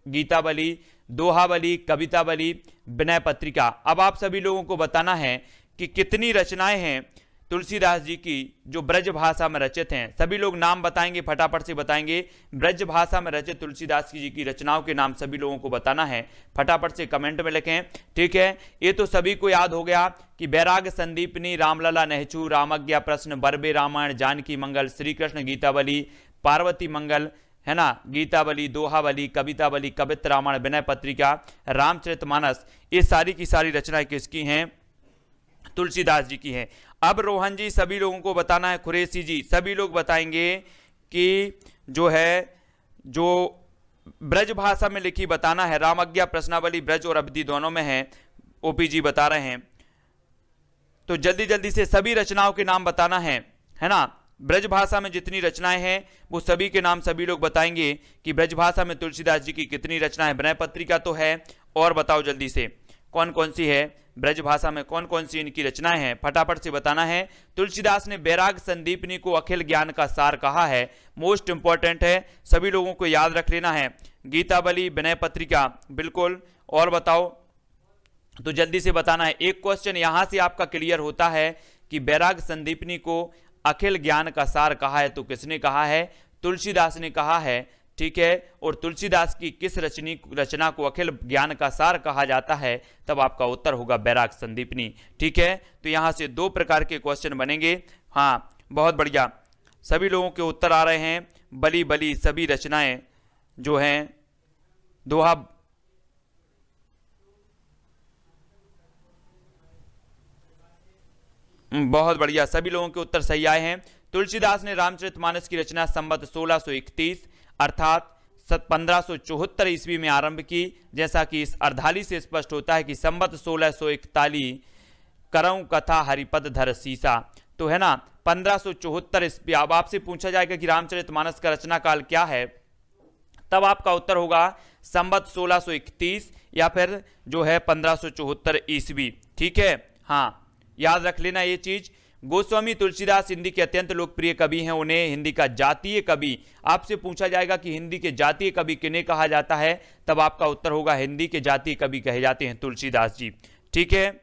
गीतावली, दोहावली, कवितावली, विनय पत्रिका। अब आप सभी लोगों को बताना है कि कितनी रचनाएं हैं तुलसीदास जी की जो ब्रज भाषा में रचित हैं। सभी लोग नाम बताएंगे, फटाफट से बताएंगे। ब्रज भाषा में रचित तुलसीदास जी की रचनाओं के नाम सभी लोगों को बताना है, फटाफट से कमेंट में लिखें, ठीक है। ये तो सभी को याद हो गया कि बैराग संदीपनी, रामलला नहचू, रामज्ञा प्रश्न, बरबे रामायण, जानकी मंगल, श्री कृष्ण गीतावली, पार्वती मंगल, है ना, गीतावली, दोहावली, कवितावली, कवित रामायण, विनय पत्रिका, रामचरितमानस, ये सारी की सारी रचनाएं किसकी हैं? तुलसीदास जी की हैं। अब रोहन जी सभी लोगों को बताना है, कुरैशी जी सभी लोग बताएंगे कि जो है जो ब्रज भाषा में लिखी बताना है। रामज्ञा प्रश्नावली ब्रज और अवधि दोनों में है, ओपी जी बता रहे हैं। तो जल्दी जल्दी से सभी रचनाओं के नाम बताना है ना। ब्रज भाषा में जितनी रचनाएं हैं वो सभी के नाम सभी लोग बताएंगे कि ब्रज भाषा में तुलसीदास जी की कितनी रचनाएं। विनय पत्रिका तो है, और बताओ जल्दी से कौन कौन सी है ब्रज भाषा में, कौन कौन सी इनकी रचनाएं हैं, फटाफट से बताना है। तुलसीदास ने बैराग संदीपनी को अखिल ज्ञान का सार कहा है, मोस्ट इंपॉर्टेंट है, सभी लोगों को याद रख लेना है। गीतावली, विनय पत्रिका, बिल्कुल, और बताओ तो जल्दी से बताना है। एक क्वेश्चन यहां से आपका क्लियर होता है कि बैराग संदीपनी को अखिल ज्ञान का सार कहा है, तो किसने कहा है? तुलसीदास ने कहा है, ठीक है। और तुलसीदास की किस रचना को अखिल ज्ञान का सार कहा जाता है? तब आपका उत्तर होगा बैराग संदीपनी, ठीक है। तो यहां से दो प्रकार के क्वेश्चन बनेंगे। हाँ, बहुत बढ़िया, सभी लोगों के उत्तर आ रहे हैं। बली बली सभी रचनाएं जो हैं, दोहा, बहुत बढ़िया, सभी लोगों के उत्तर सही आए हैं। तुलसीदास ने रामचरितमानस की रचना संवत 1631 अर्थात 1574 ईस्वी में आरंभ की। जैसा कि इस अर्धाली से स्पष्ट होता है कि संवत 1641 करऊं कथा हरिपद धर सीसा, तो है ना 1574 ईस्वी। अब आपसे पूछा जाएगा कि रामचरितमानस का रचना काल क्या है, तब आपका उत्तर होगा संवत 1631 या फिर जो है 1574 ईस्वी, ठीक है। हाँ, याद रख लेना ये चीज। गोस्वामी तुलसीदास हिंदी के अत्यंत लोकप्रिय कवि हैं, उन्हें हिंदी का जातीय कवि, आपसे पूछा जाएगा कि हिंदी के जातीय कवि किन्हें कहा जाता है, तब आपका उत्तर होगा हिंदी के जातीय कवि कहे जाते हैं तुलसीदास जी, ठीक है।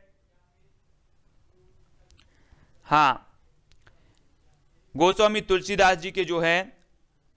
हाँ, गोस्वामी तुलसीदास जी के जो है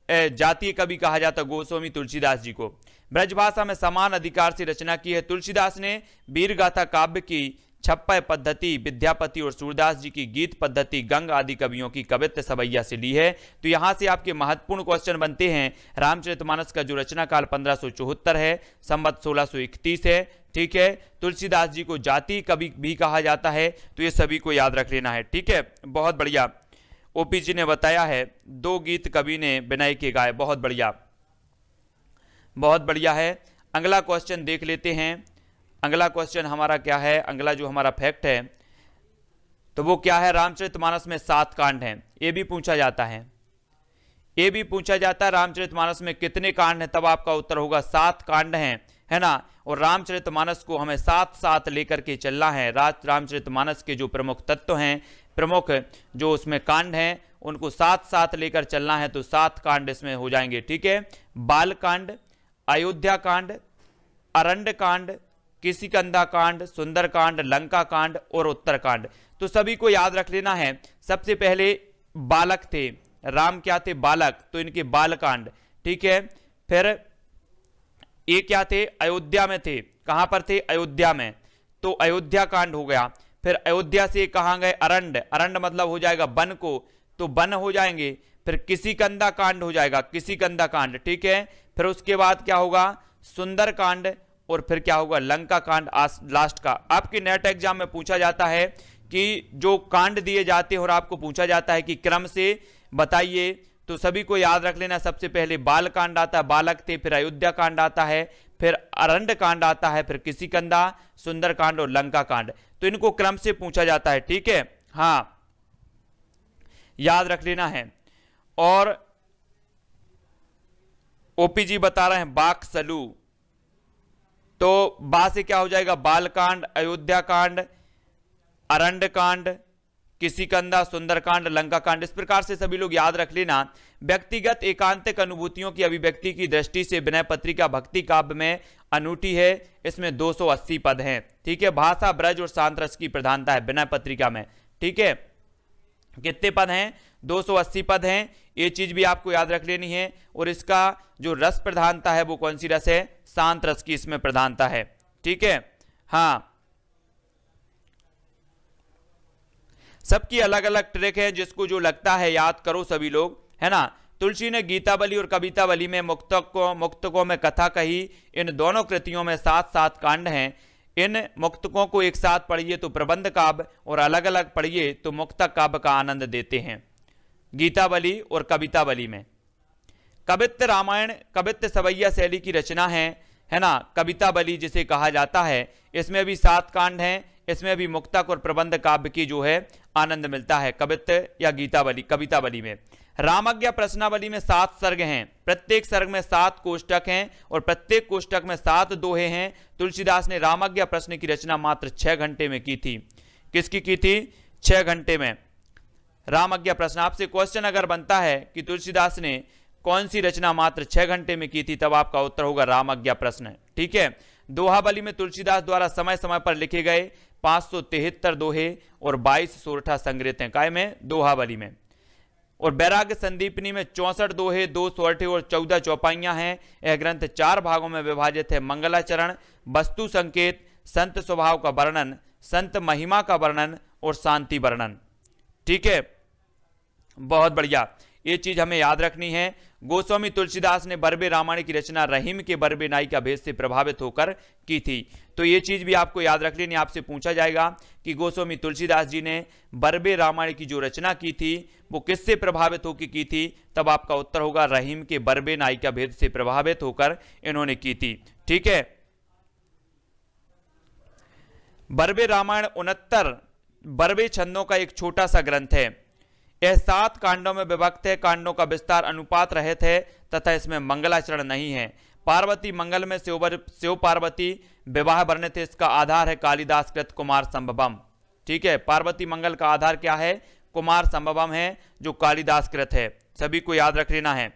जातीय कवि कहा जाता गोस्वामी तुलसीदास जी को। ब्रजभाषा में समान अधिकार से रचना की है। तुलसीदास ने वीर गाथा काव्य की छप्पय पद्धति विद्यापति और सूरदास जी की गीत पद्धति गंग आदि कवियों की कवित्व सवैया से ली है। तो यहां से आपके महत्वपूर्ण क्वेश्चन बनते हैं। रामचरितमानस का जो रचना काल 1574 है, संवत 1631 है। ठीक है, तुलसीदास जी को जातीय कवि भी कहा जाता है, तो ये सभी को याद रख लेना है। ठीक है, बहुत बढ़िया। ओपी जी ने बताया है 2 गीत कवि ने विनय के गाए, बहुत बढ़िया, बहुत बढ़िया है। अगला क्वेश्चन देख लेते हैं। अगला क्वेश्चन हमारा क्या है, अगला जो हमारा फैक्ट है तो वो क्या है, रामचरितमानस में 7 कांड हैं, ये भी पूछा जाता है। ये भी पूछा जाता है रामचरितमानस में कितने कांड हैं, तब आपका उत्तर होगा 7 कांड हैं, है ना। और रामचरितमानस को हमें साथ साथ लेकर के चलना है। रामचरितमानस के जो प्रमुख तत्व हैं, प्रमुख जो उसमें कांड हैं, उनको साथ साथ लेकर चलना है, तो 7 कांड इसमें हो जाएंगे। ठीक है, बाल कांड, अयोध्या कांड, अरण्य कांड, किष्किंधा कांड, सुंदर कांड, लंका कांड और उत्तर कांड। तो सभी को याद रख लेना है। सबसे पहले बालक थे, राम क्या थे, बालक, तो इनके बाल कांड। ठीक है, फिर ये क्या थे, अयोध्या में थे, कहां पर थे, अयोध्या में, तो अयोध्या कांड हो गया। फिर अयोध्या से कहां गए, अरण्य, अरण्य मतलब हो जाएगा वन को, तो वन हो जाएंगे। फिर किष्किंधा कांड हो जाएगा, किष्किंधा कांड। ठीक है, फिर उसके बाद क्या होगा, सुंदर कांड, और फिर क्या होगा, लंका कांड लास्ट का। आपके नेट एग्जाम में पूछा जाता है कि जो कांड दिए जाते हैं और आपको पूछा जाता है कि क्रम से बताइए, तो सभी को याद रख लेना। सबसे पहले बाल कांड आता है, बालक थे, फिर अयोध्या कांड आता है, फिर अरण्य कांड आता है, फिर किष्किंधा, सुंदर कांड और लंका कांड। तो इनको क्रम से पूछा जाता है। ठीक है, हाँ, याद रख लेना है। और ओपी जी बता रहे हैं बाक सलू, तो बा से क्या हो जाएगा, बाल कांड, अयोध्या कांड, अरण्य कांड, किष्किंधा, सुंदरकांड, लंका कांड। इस प्रकार से सभी लोग याद रख लेना। व्यक्तिगत एकांतिक अनुभूतियों की अभिव्यक्ति की दृष्टि से विनय पत्रिका भक्ति काव्य में अनूठी है। इसमें 280 पद हैं। ठीक है, भाषा, ब्रज और शांत रस की प्रधानता है विनय पत्रिका में। ठीक है, कितने पद हैं, 280 पद हैं। ये चीज भी आपको याद रख लेनी है। और इसका जो रस प्रधानता है वो कौन सी रस है, शांत रस की इसमें प्रधानता है। ठीक है, हाँ, सबकी अलग अलग ट्रिक है, जिसको जो लगता है याद करो सभी लोग, है ना। तुलसी ने गीतावली और कवितावली में मुक्तकों में कथा कही। इन दोनों कृतियों में 7-7 कांड हैं। इन मुक्तकों को एक साथ पढ़िए तो प्रबंध काव्य, और अलग अलग पढ़िए तो मुक्तक काव्य का आनंद देते हैं। गीतावली और कवितावली में कवित्त रामायण कवित्त सवैया शैली की रचना है ना। कवितावली जिसे कहा जाता है, इसमें भी 7 कांड हैं। इसमें भी मुक्तक और प्रबंध काव्य की जो है आनंद मिलता है कवित्त या गीतावली, कवितावली में। रामज्ञा प्रश्नावली में 7 सर्ग हैं। प्रत्येक सर्ग में 7 कोष्टक हैं और प्रत्येक कोष्टक में 7 दोहे हैं। तुलसीदास ने रामज्ञा प्रश्न की रचना मात्र 6 घंटे में की थी। किसकी की थी, 6 घंटे में रामज्ञा प्रश्न। आपसे क्वेश्चन अगर बनता है कि तुलसीदास ने कौन सी रचना मात्र 6 घंटे में की थी, तब आपका उत्तर होगा रामज्ञा प्रश्न। ठीक है, दोहावली में तुलसीदास द्वारा समय समय पर लिखे गए 573 दोहे और 22 सोरठा संग्रहित हैं। काय में, दोहावली में। और वैराग्य संदीपनी में 64 दोहे, 2 सोरठे और 14 चौपाइयां हैं। यह ग्रंथ 4 भागों में विभाजित है। मंगलाचरण, वस्तु संकेत, संत स्वभाव का वर्णन, संत महिमा का वर्णन और शांति वर्णन। ठीक है, बहुत बढ़िया, ये चीज हमें याद रखनी है। गोस्वामी तुलसीदास ने बरबे रामायण की रचना रहीम के बरबे नाई का भेद से प्रभावित होकर की थी। तो ये चीज भी आपको याद रख लेनी। आपसे पूछा जाएगा कि गोस्वामी तुलसीदास जी ने बरबे रामायण की जो रचना की थी वो किससे प्रभावित होकर की थी, तब आपका उत्तर होगा रहीम के बरबे नाई का भेद से प्रभावित होकर इन्होंने की थी। ठीक है, बरबे रामायण 69 बरबे छंदों का एक छोटा सा ग्रंथ है। यह 7 कांडों में विभक्त है। कांडों का विस्तार अनुपात रहित है तथा इसमें मंगलाचरण नहीं है। पार्वती मंगल में शिव पार्वती विवाह वर्णित है। इसका आधार है कालिदास कृत कुमार संभवम। ठीक है, पार्वती मंगल का आधार क्या है, कुमार संभवम है, जो कालिदास कृत है। सभी को याद रख लेना है।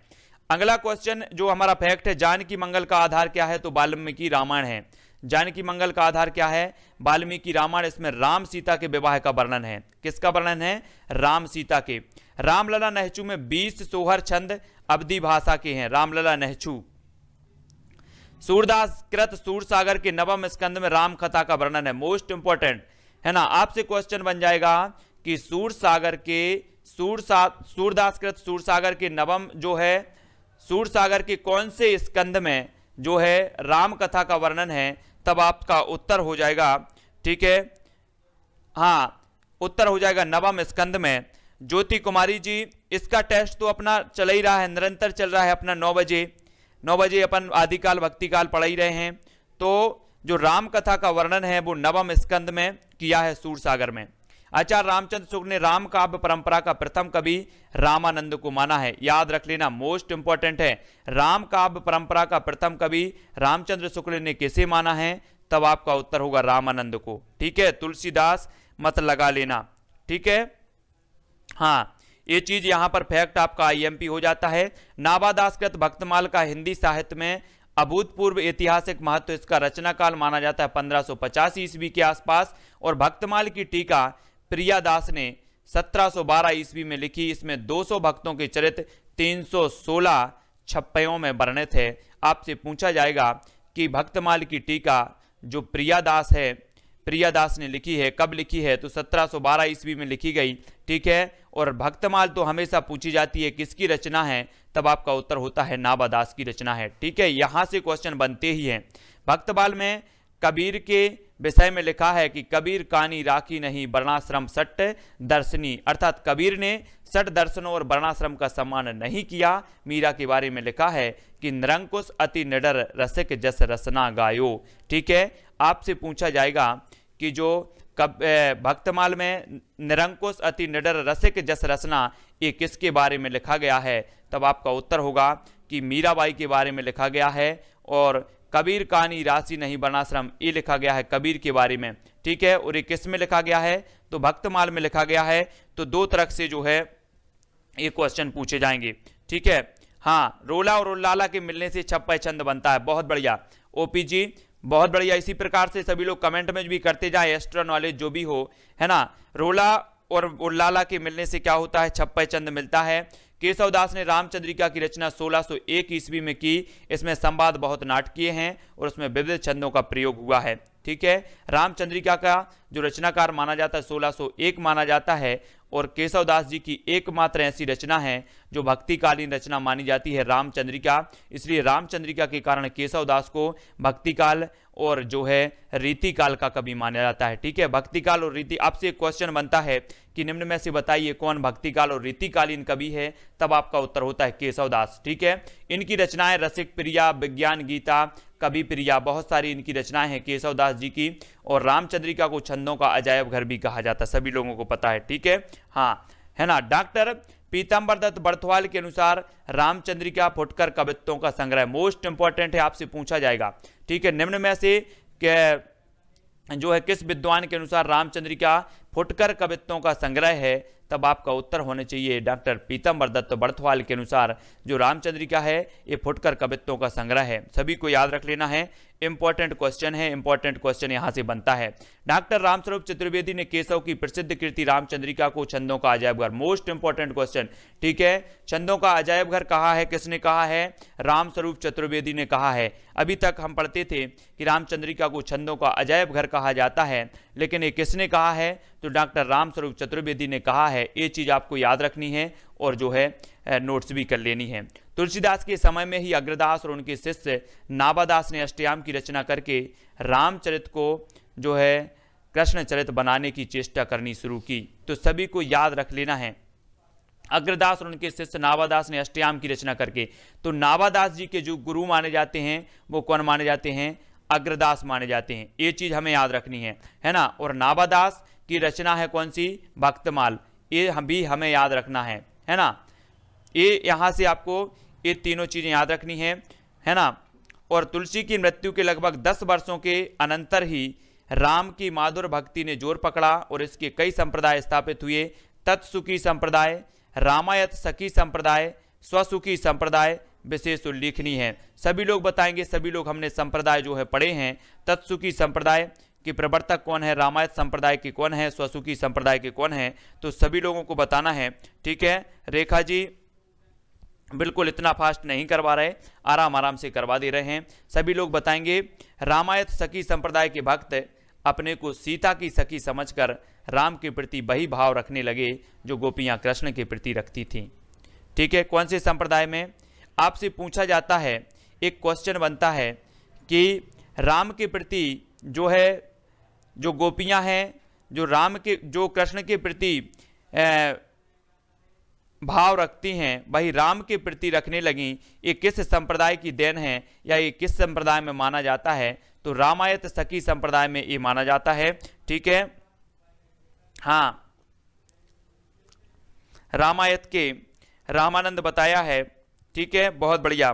अगला क्वेश्चन जो हमारा फैक्ट है, जानकी मंगल का आधार क्या है, तो वाल्मीकि रामायण है। जानकी मंगल का आधार क्या है, वाल्मीकि रामायण। इसमें राम सीता के विवाह का वर्णन है। किसका वर्णन है, राम सीता के। रामलला नहचू में 20 सोहर छंद अवधी भाषा के हैं। रामलला नहचू। सूरदास कृत सूरसागर के नवम स्कंद में राम कथा का वर्णन है। मोस्ट इंपॉर्टेंट है ना, आपसे क्वेश्चन बन जाएगा कि सूरसागर के सूरदास कृत सूरसागर के नवम जो है सूरसागर के कौन से स्कंद में जो है राम कथा का वर्णन है, तब आपका उत्तर हो जाएगा, ठीक है, हाँ उत्तर हो जाएगा नवम स्कंद में। ज्योति कुमारी जी, इसका टेस्ट तो अपना चल ही रहा है, निरंतर चल रहा है अपना 9 बजे अपन आदिकाल भक्तिकाल पढ़ ही रहे हैं। तो जो राम कथा का वर्णन है वो नवम स्कंद में किया है सूरसागर में। आचार्य रामचंद्र शुक्ल ने राम काव्य परंपरा का प्रथम कवि रामानंद को माना है। याद रख लेना, मोस्ट इंपॉर्टेंट है। राम काव्य परंपरा का प्रथम कवि रामचंद्र शुक्ल ने किसे माना है, तब आपका उत्तर होगा रामानंद को, ठीक है। तुलसीदास मत लगा लेना, ठीक है। हाँ, ये चीज यहां पर फैक्ट आपका आईएमपी हो जाता है। नाभादास कृत भक्तमाल का हिंदी साहित्य में अभूतपूर्व ऐतिहासिक महत्व, इसका रचना काल माना जाता है 1585 ईस्वी के आसपास। और भक्तमाल की टीका प्रियादास ने 1712 ईस्वी में लिखी। इसमें 200 भक्तों के चरित्र 316 छप्पयों में वर्णित है। आपसे पूछा जाएगा कि भक्तमाल की टीका जो प्रियादास ने लिखी है, कब लिखी है, तो 1712 ईस्वी में लिखी गई, ठीक है। और भक्तमाल तो हमेशा पूछी जाती है किसकी रचना है, तब आपका उत्तर होता है नाभादास की रचना है, ठीक है। यहां से क्वेश्चन बनते ही हैं। भक्तमाल में कबीर के विषय में लिखा है कि कबीर कानी राखी नहीं वर्णाश्रम सट दर्शनी, अर्थात कबीर ने सट दर्शनों और वर्णाश्रम का सम्मान नहीं किया। मीरा के बारे में लिखा है कि निरंकुश अति निडर रसिक जस रसना गायो, ठीक है। आपसे पूछा जाएगा कि जो भक्तमाल में निरंकुश अति निडर रसिक जस रसना, ये किसके बारे में लिखा गया है, तब आपका उत्तर होगा कि मीराबाई के बारे में लिखा गया है। और कबीर कानी राशि नहीं वर्णाश्रम, ये लिखा गया है कबीर के बारे में, ठीक है। और ये किस में लिखा गया है, तो भक्तमाल में लिखा गया है। तो दो तरह से जो है ये क्वेश्चन पूछे जाएंगे, ठीक है। हाँ, रोला और उल्लाला के मिलने से छप्पय छंद बनता है। बहुत बढ़िया ओपी जी, बहुत बढ़िया। इसी प्रकार से सभी लोग कमेंट में भी करते जाए, एक्स्ट्रा नॉलेज जो भी हो, है ना। रोला और उल्लाला के मिलने से क्या होता है, छप्पय छंद मिलता है। केशवदास ने रामचंद्रिका की रचना 1601 ईस्वी में की। इसमें संवाद बहुत नाटकीय हैं और उसमें विविध छंदों का प्रयोग हुआ है, ठीक है। रामचंद्रिका का जो रचनाकार माना जाता है 1601 माना जाता है। और केशवदास जी की एकमात्र ऐसी रचना है जो भक्तिकालीन रचना मानी जाती है, रामचंद्रिका। इसलिए रामचंद्रिका के कारण केशवदास को भक्तिकाल और जो है रीतिकाल का कवि माना जाता है, ठीक है। भक्तिकाल और रीति, आपसे क्वेश्चन बनता है कि निम्न में से बताइए कौन भक्तिकाल और रीतिकालीन कवि है, तब आपका उत्तर होता है केशवदास, ठीक है। इनकी रचनाएं रसिक प्रिया, विज्ञान गीता, कवि प्रिया, बहुत सारी इनकी रचनाएं हैं केशवदास जी की। और रामचंद्रिका को छंदों का अजायब घर भी कहा जाता है, सभी लोगों को पता है, ठीक है। हाँ, है ना। डॉक्टर पीताम्बर दत्त बर्थवाल के अनुसार रामचंद्रिका फुटकर कवित्वों का संग्रह, मोस्ट इंपॉर्टेंट है, आपसे पूछा जाएगा, ठीक है। निम्न में से जो है किस विद्वान के अनुसार रामचंद्रिका फुटकर कवित्वों का संग्रह है, तब आपका उत्तर होने चाहिए डॉक्टर पीताम्बर दत्त बर्थवाल के अनुसार जो रामचंद्रिका है ये फुटकर कवित्वों का संग्रह है। सभी को याद रख लेना है, इंपॉर्टेंट क्वेश्चन है, इंपॉर्टेंट क्वेश्चन यहां से बनता है। डॉक्टर रामस्वरूप चतुर्वेदी ने केशव की प्रसिद्ध कृति रामचंद्रिका को छंदों का अजायब घर, मोस्ट इंपॉर्टेंट क्वेश्चन, ठीक है। छंदों का अजायब घर कहा है, किसने कहा है, रामस्वरूप चतुर्वेदी ने कहा है। अभी तक हम पढ़ते थे कि रामचंद्रिका को छंदों का अजायब घर कहा जाता है, लेकिन ये किसने कहा है, तो डॉक्टर रामस्वरूप चतुर्वेदी ने कहा है। ये चीज आपको याद रखनी है और जो है नोट्स भी कर लेनी है। तुलसीदास के समय में ही अग्रदास और उनके शिष्य नाभादास ने अष्टयाम की रचना करके रामचरित को जो है कृष्णचरित बनाने की चेष्टा करनी शुरू की। तो सभी को याद रख लेना है, अग्रदास और उनके शिष्य नाभादास ने अष्टयाम की रचना करके। तो नाभादास जी के जो गुरु माने जाते हैं वो कौन माने जाते हैं, अग्रदास माने जाते हैं। ये चीज हमें याद रखनी है ना। और नाभादास की रचना है कौन सी, भक्तमाल, ये भी हमें याद रखना है ना। ये यहां से आपको ये तीनों चीजें याद रखनी है ना। और तुलसी की मृत्यु के लगभग 10 वर्षों के अनंतर ही राम की माधुर भक्ति ने जोर पकड़ा और इसके कई संप्रदाय स्थापित हुए। तत्सुखी संप्रदाय, रामायत सखी संप्रदाय, स्वसुखी संप्रदाय विशेष उल्लेखनीय है। सभी लोग बताएंगे, सभी लोग हमने संप्रदाय जो है पढ़े हैं। तत्सुखी संप्रदाय कि प्रवर्तक कौन है, रामायत संप्रदाय के कौन है, स्वसुखी संप्रदाय के कौन है, तो सभी लोगों को बताना है। ठीक है, रेखा जी बिल्कुल इतना फास्ट नहीं करवा रहे, आराम आराम से करवा दे रहे हैं। सभी लोग बताएंगे रामायत सखी संप्रदाय के भक्त अपने को सीता की सखी समझकर राम के प्रति वही भाव रखने लगे जो गोपियां कृष्ण के प्रति रखती थीं। ठीक है, कौन से संप्रदाय में आपसे पूछा जाता है, एक क्वेश्चन बनता है कि राम के प्रति जो है, जो गोपियां हैं, जो राम के, जो कृष्ण के प्रति भाव रखती हैं, वही राम के प्रति रखने लगी, ये किस संप्रदाय की देन है या ये किस संप्रदाय में माना जाता है? तो रामायत सखी संप्रदाय में ये माना जाता है। ठीक है, हाँ, रामायत के रामानंद बताया है। ठीक है, बहुत बढ़िया।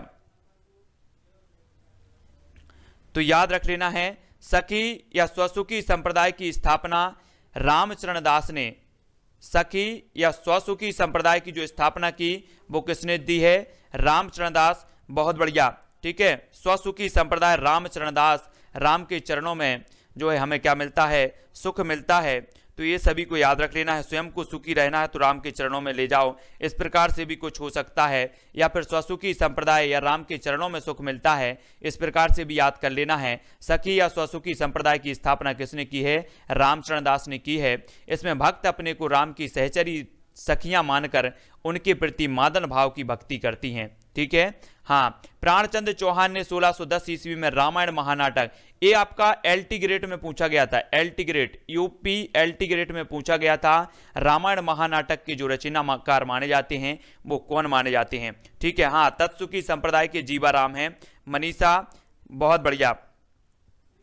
तो याद रख लेना है, सखी या स्वसुखी संप्रदाय की स्थापना रामचरण दास ने, सखी या स्वसुखी संप्रदाय की जो स्थापना की वो किसने दी है? रामचरण दास। बहुत बढ़िया। ठीक है, स्वसुखी संप्रदाय रामचरण दास, राम के चरणों में जो है हमें क्या मिलता है? सुख मिलता है। तो ये सभी को याद रख लेना है, स्वयं को सुखी रहना है तो राम के चरणों में ले जाओ, इस प्रकार से भी कुछ हो सकता है। या फिर स्वसुखी संप्रदाय या राम के चरणों में सुख मिलता है, इस प्रकार से भी याद कर लेना है। सखी या स्वसुखी संप्रदाय की स्थापना किसने की है? रामचरण दास ने की है। इसमें भक्त अपने को राम की सहचरी सखियां मानकर उनके प्रति मादन भाव की भक्ति करती हैं। ठीक है, हाँ, प्राणचंद्र चौहान ने 1610 ईस्वी में रामायण महानाटक, ये आपका एलटी ग्रेड में पूछा गया था, LT grade, UP LT grade में पूछा गया था। रामायण महानाटक के जो रचनाकार माने जाते हैं वो कौन माने जाते हैं? ठीक है, हाँ, तत्सुखी संप्रदाय के जीवाराम हैं। मनीषा, बहुत बढ़िया,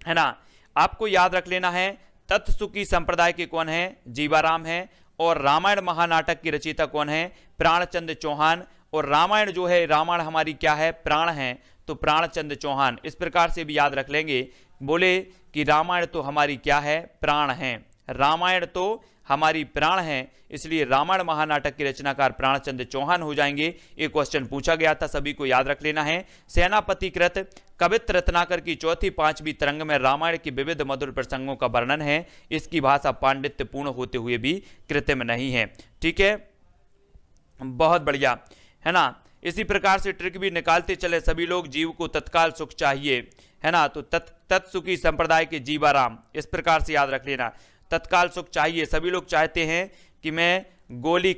है ना। आपको याद रख लेना है, तत्सुखी संप्रदाय के कौन है? जीवाराम है। और रामायण महानाटक की रचयिता कौन है? प्राणचंद्र चौहान। और रामायण जो है, रामायण हमारी क्या है? प्राण है, तो प्राणचंद्र चौहान। इस प्रकार से भी याद रख लेंगे, बोले कि रामायण तो हमारी क्या है? प्राण है। रामायण तो हमारी प्राण है, इसलिए रामायण महानाटक के रचनाकार प्राणचंद्र चौहान हो जाएंगे। ये क्वेश्चन पूछा गया था, सभी को याद रख लेना है। सेनापतिकृत कवित्र रत्नाकर की चौथी पांचवी तरंग में रामायण के विविध मधुर प्रसंगों का वर्णन है। इसकी भाषा पांडित्य पूर्ण होते हुए भी कृत्रिम नहीं है। ठीक है, बहुत बढ़िया, है ना। इसी प्रकार से ट्रिक भी निकालते चले सभी लोग। जीव को तत्काल सुख चाहिए, है ना, तो तत्सुखी संप्रदाय के जीवाराम, इस प्रकार से याद रख लेना, तत्काल सुख चाहिए। सभी लोग चाहते हैं कि मैं गोली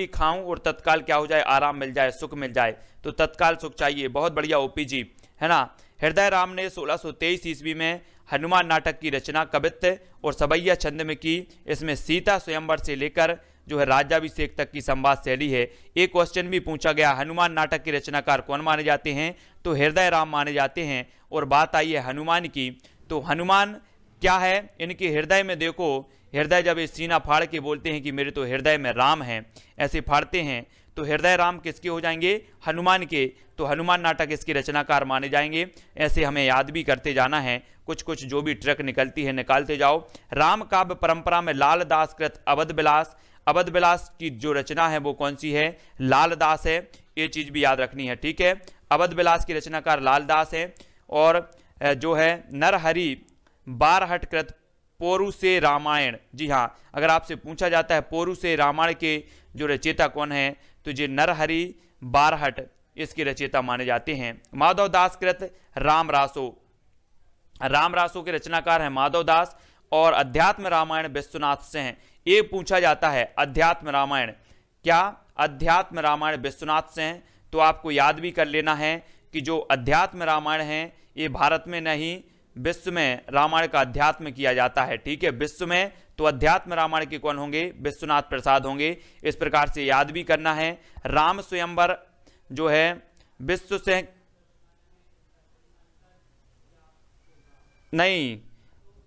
खाऊं और तत्काल क्या हो जाए? आराम मिल जाए, सुख मिल जाए, तो तत्काल सुख चाहिए। बहुत बढ़िया ओपी जी, है ना। हृदय राम ने 1623 ईस्वी में हनुमान नाटक की रचना कवित्त और सवैया छंद में की। इसमें सीता स्वयंवर से लेकर जो है राज्याभिषेक तक की संवाद शैली है। एक क्वेश्चन भी पूछा गया, हनुमान नाटक के रचनाकार कौन माने जाते हैं? तो हृदय राम माने जाते हैं। और बात आई है हनुमान की, तो हनुमान क्या है? इनके हृदय में देखो, हृदय जब इस सीना फाड़ के बोलते हैं कि मेरे तो हृदय में राम है, ऐसे फाड़ते हैं, तो हृदय राम किसके हो जाएंगे? हनुमान के। तो हनुमान नाटक इसके रचनाकार माने जाएंगे। ऐसे हमें याद भी करते जाना है, कुछ कुछ जो भी ट्रिक निकलती है निकालते जाओ। राम काव्य परंपरा में लाल दास कृत अवध विलास, अवध विलास की जो रचना है वो कौन सी है? लाल दास है। ये चीज भी याद रखनी है। ठीक है, अवध विलास की रचनाकार लाल दास है। और जो है नरहरि बारहट कृत पोरु से रामायण, जी हाँ, अगर आपसे पूछा जाता है पोरु से रामायण के जो रचयिता कौन है, तो ये नरहरि बारहट इसके रचयिता माने जाते हैं। माधव दास कृत रामरासो, रामरासो के रचनाकार है माधव दास। और अध्यात्म रामायण विश्वनाथ से हैं। ये पूछा जाता है अध्यात्म रामायण, क्या अध्यात्म रामायण विश्वनाथ से हैं? तो आपको याद भी कर लेना है कि जो अध्यात्म रामायण है ये भारत में नहीं, विश्व में रामायण का अध्यात्म किया जाता है। ठीक है, विश्व में तो अध्यात्म रामायण के कौन होंगे? विश्वनाथ प्रसाद होंगे। इस प्रकार से याद भी करना है। राम स्वयंवर जो है विश्व से नहीं,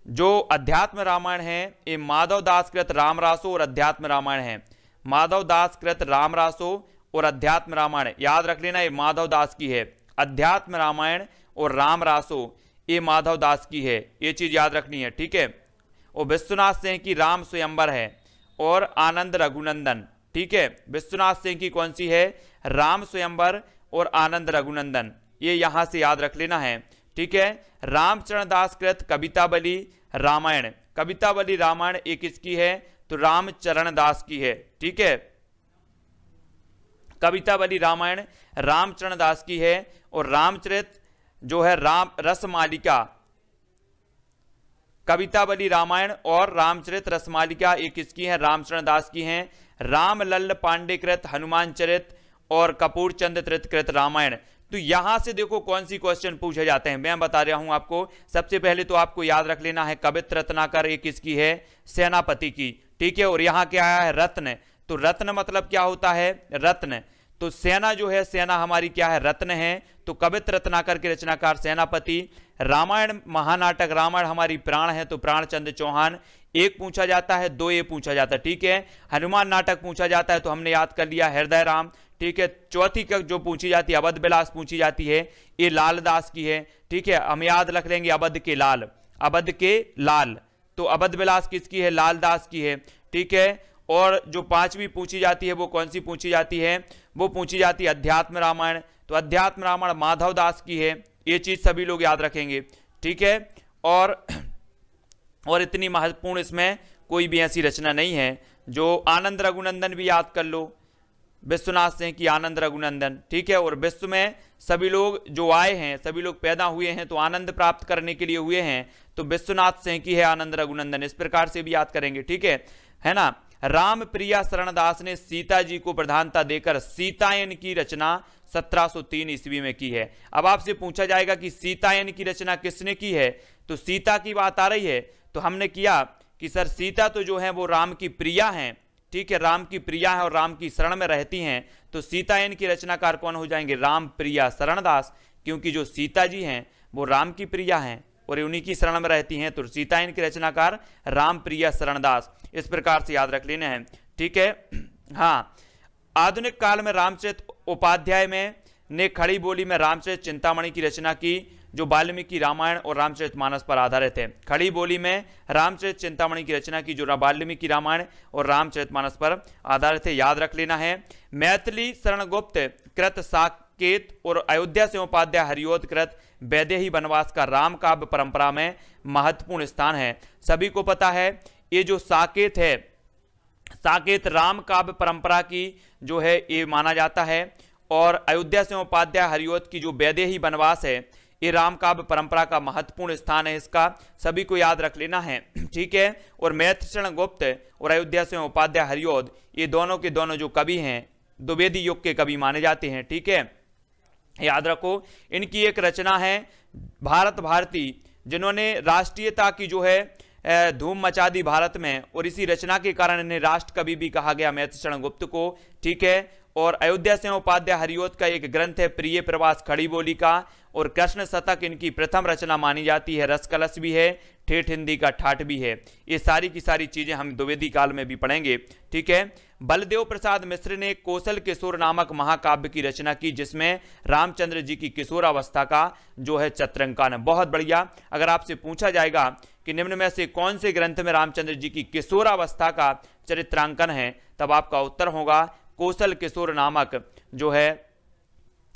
जो अध्यात्म रामायण है ये माधव दास कृत रामरासो और अध्यात्म रामायण है। माधव दास कृत रामरासो और अध्यात्म रामायण याद रख लेना, ये माधव दास की है। अध्यात्म रामायण और रामरासो ये माधव दास की है, ये चीज याद रखनी है। ठीक है, और विश्वनाथ सिंह की राम स्वयंवर है और आनंद रघुनंदन। ठीक है, विश्वनाथ सिंह की कौन सी है? राम स्वयंवर और आनंद रघुनंदन, ये यहां से याद रख लेना है। ठीक है। रामचरण दास कृत कवितावली रामायण, कवितावली रामायण एक किसकी है, तो रामचरण दास की है, ठीक है। कवितावली रामायण रामचरण दास की है। और रामचरित जो है राम रसमालिका, कवितावली रामायण और रामचरित रसमालिका एक किसकी है, रामचरण दास की हैं। रामलल्ल पांडे कृत हनुमान चरित और कपूर चंद कृत रामायण। तो यहां से देखो कौन सी क्वेश्चन पूछे जाते हैं, मैं बता रहा हूं आपको। सबसे पहले तो आपको याद रख लेना है कवित्र रत्नाकर एक किसकी है, सेनापति की, ठीक है। और यहां क्या आया है, रत्न। तो रत्न मतलब क्या होता है, रत्न। तो सेना जो है, सेना हमारी क्या है, रत्न है। तो कवित्र रत्नाकर के रचनाकार सेनापति। रामायण महानाटक रामायण हमारी प्राण है, तो प्राणचंद चौहान। एक पूछा जाता है, दो ये पूछा जाता है, ठीक है। हनुमान नाटक पूछा जाता है तो हमने याद कर लिया हृदय राम, ठीक है। चौथी का जो पूछी जाती है अवध विलास पूछी जाती है, ये लालदास की है, ठीक है। हम याद रख लेंगे अवध के लाल, अवध के लाल। तो अवध विलास किसकी है, लालदास की है, ठीक है। और जो पांचवी पूछी जाती है वो कौन सी पूछी जाती है, वो पूछी जाती है अध्यात्म रामायण। तो अध्यात्म रामायण माधव दास की है, ये चीज सभी लोग याद रखेंगे, ठीक है। और इतनी महत्वपूर्ण इसमें कोई भी ऐसी रचना नहीं है। जो आनंद रघुनंदन भी याद कर लो, विश्वनाथ सिंह की आनंद रघुनंदन, ठीक है। और विश्व में सभी लोग जो आए हैं, सभी लोग पैदा हुए हैं तो आनंद प्राप्त करने के लिए हुए हैं, तो विश्वनाथ सिंह की है आनंद रघुनंदन। इस प्रकार से भी याद करेंगे, ठीक है ना। राम प्रिया शरणदास ने सीता जी को प्रधानता देकर सीतायन की रचना 1703 ईस्वी में की है। अब आपसे पूछा जाएगा कि सीतायन की रचना किसने की है, तो सीता की बात आ रही है। तो हमने किया कि सर सीता तो जो है वो राम की प्रिया हैं, ठीक है, राम की प्रिया है और राम की शरण में रहती हैं। तो सीतायन की रचनाकार कौन हो जाएंगे, राम प्रिया शरणदास, क्योंकि जो सीता जी हैं वो राम की प्रिया हैं और उन्हीं की शरण में रहती हैं। तो सीतायन की रचनाकार राम प्रिया शरणदास, इस प्रकार से याद रख लेना है, ठीक है। हाँ, आधुनिक काल में रामचरित उपाध्याय में ने खड़ी बोली में रामचरित चिंतामणि की रचना की, जो वाल्मीकि रामायण और रामचरितमानस पर आधारित है। खड़ी बोली में रामचरित चिंतामणि की रचना की, जो वाल्मीकि रामायण और रामचरितमानस पर आधारित है, याद रख लेना है। मैथिली शरणगुप्त कृत साकेत और अयोध्या से उपाध्याय हरिओद कृत वैदेही वनवास का राम काव्य परंपरा में महत्वपूर्ण स्थान है। सभी को पता है ये जो साकेत है, साकेत राम काव्य परंपरा की जो है ये माना जाता है। और अयोध्या से उपाध्याय हरिओद की जो वैदेही वनवास है, ये राम काव्य परंपरा का महत्वपूर्ण स्थान है, इसका सभी को याद रख लेना है, ठीक है। और मैथिली गुप्त और अयोध्या से उपाध्याय हरिओद, ये दोनों के दोनों जो कवि हैं द्विवेदी युग के कवि माने जाते हैं, ठीक है, याद रखो। इनकी एक रचना है भारत भारती, जिन्होंने राष्ट्रीयता की जो है धूम मचा दी भारत में, और इसी रचना के कारण इन्हें राष्ट्र कवि भी कहा गया मैथिली गुप्त को, ठीक है। और अयोध्या से उपाध्याय हरिओद का एक ग्रंथ है प्रिय प्रवास खड़ी बोली का, और कृष्ण शतक इनकी प्रथम रचना मानी जाती है। रसकलश भी है, ठेठ हिंदी का ठाठ भी है। ये सारी की सारी चीजें हम द्विवेदी काल में भी पढ़ेंगे, ठीक है। बलदेव प्रसाद मिश्र ने कौशल किशोर नामक महाकाव्य की रचना की, जिसमें रामचंद्र जी की किशोरावस्था का जो है चित्रांकन है। बहुत बढ़िया। अगर आपसे पूछा जाएगा कि निम्न में से कौन से ग्रंथ में रामचंद्र जी की किशोरावस्था का चरित्रांकन है, तब आपका उत्तर होगा कौशल किशोर नामक जो है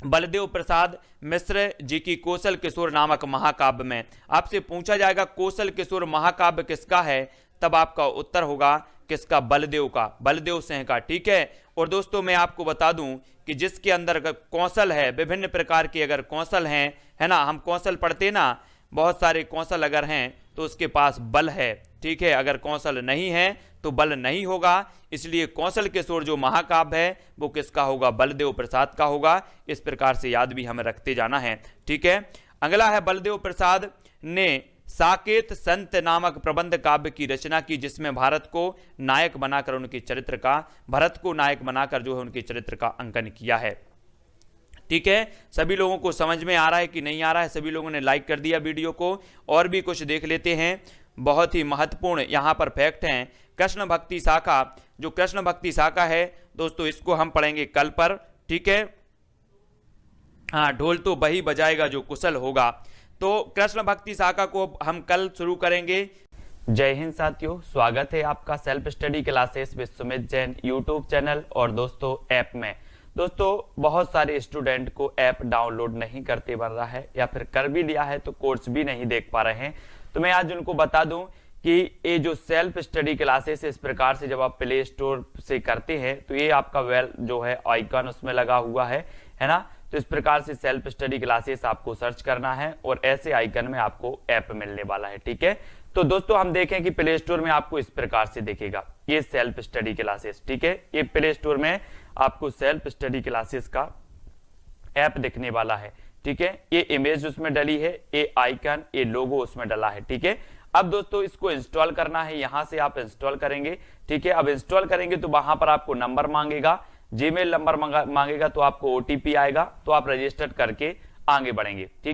बलदेव प्रसाद मिश्र जी की कौशल किशोर नामक महाकाव्य में। आपसे पूछा जाएगा कौशल किशोर महाकाव्य किसका है, तब आपका उत्तर होगा किसका, बलदेव का, बलदेव सिंह का, ठीक है। और दोस्तों मैं आपको बता दूं कि जिसके अंदर कौशल है, विभिन्न प्रकार के अगर कौशल हैं, है ना, हम कौशल पढ़ते ना, बहुत सारे कौशल अगर हैं तो उसके पास बल है, ठीक है। अगर कौशल नहीं है तो बल नहीं होगा, इसलिए कौशल किशोर जो महाकाव्य है वो किसका होगा, बलदेव प्रसाद का होगा। इस प्रकार से याद भी हमें रखते जाना है, ठीक है। अगला है बलदेव प्रसाद ने साकेत संत नामक प्रबंध काव्य की रचना की, जिसमें भारत को नायक बनाकर उनके चरित्र का, भरत को नायक बनाकर जो है उनके चरित्र का अंकन किया है, ठीक है। सभी लोगों को समझ में आ रहा है कि नहीं आ रहा है? सभी लोगों ने लाइक कर दिया वीडियो को। और भी कुछ देख लेते हैं, बहुत ही महत्वपूर्ण यहाँ पर फैक्ट हैं। कृष्ण भक्ति शाखा, जो कृष्ण भक्ति शाखा है दोस्तों, इसको हम पढ़ेंगे कल पर, ठीक है। हाँ, ढोल तो वही बजाएगा जो कुशल होगा। तो कृष्ण भक्ति शाखा को हम कल शुरू करेंगे। जय हिंद साथियों, स्वागत है आपका self study classes with Sumit Jain YouTube channel और दोस्तों ऐप में। दोस्तों बहुत सारे स्टूडेंट को ऐप डाउनलोड नहीं करते बन रहा है या फिर कर भी लिया है तो कोर्स भी नहीं देख पा रहे हैं। तो मैं आज उनको बता दूं कि ये जो सेल्फ स्टडी क्लासेस इस प्रकार से जब आप प्ले स्टोर से करते हैं तो ये आपका वेल जो है आइकन उसमें लगा हुआ है ना। तो इस प्रकार से सेल्फ स्टडी क्लासेस आपको सर्च करना है और ऐसे आइकन में आपको ऐप मिलने वाला है। ठीक है, तो दोस्तों हम देखें कि प्ले स्टोर में आपको इस प्रकार से दिखेगा ये सेल्फ स्टडी क्लासेस। ठीक है, ये प्ले स्टोर में आपको सेल्फ स्टडी क्लासेस का ऐप दिखने वाला है। ठीक है, ये इमेज उसमें डली है, ये आइकन, ये लोगो उसमें डला है। ठीक है, अब दोस्तों इसको इंस्टॉल करना है, यहां से आप इंस्टॉल करेंगे। ठीक है, अब इंस्टॉल करेंगे तो वहां पर आपको नंबर मांगेगा, जीमेल नंबर मांगेगा, तो आपको ओटीपी आएगा, तो आप रजिस्टर करके आगे बढ़ेंगे। ठीक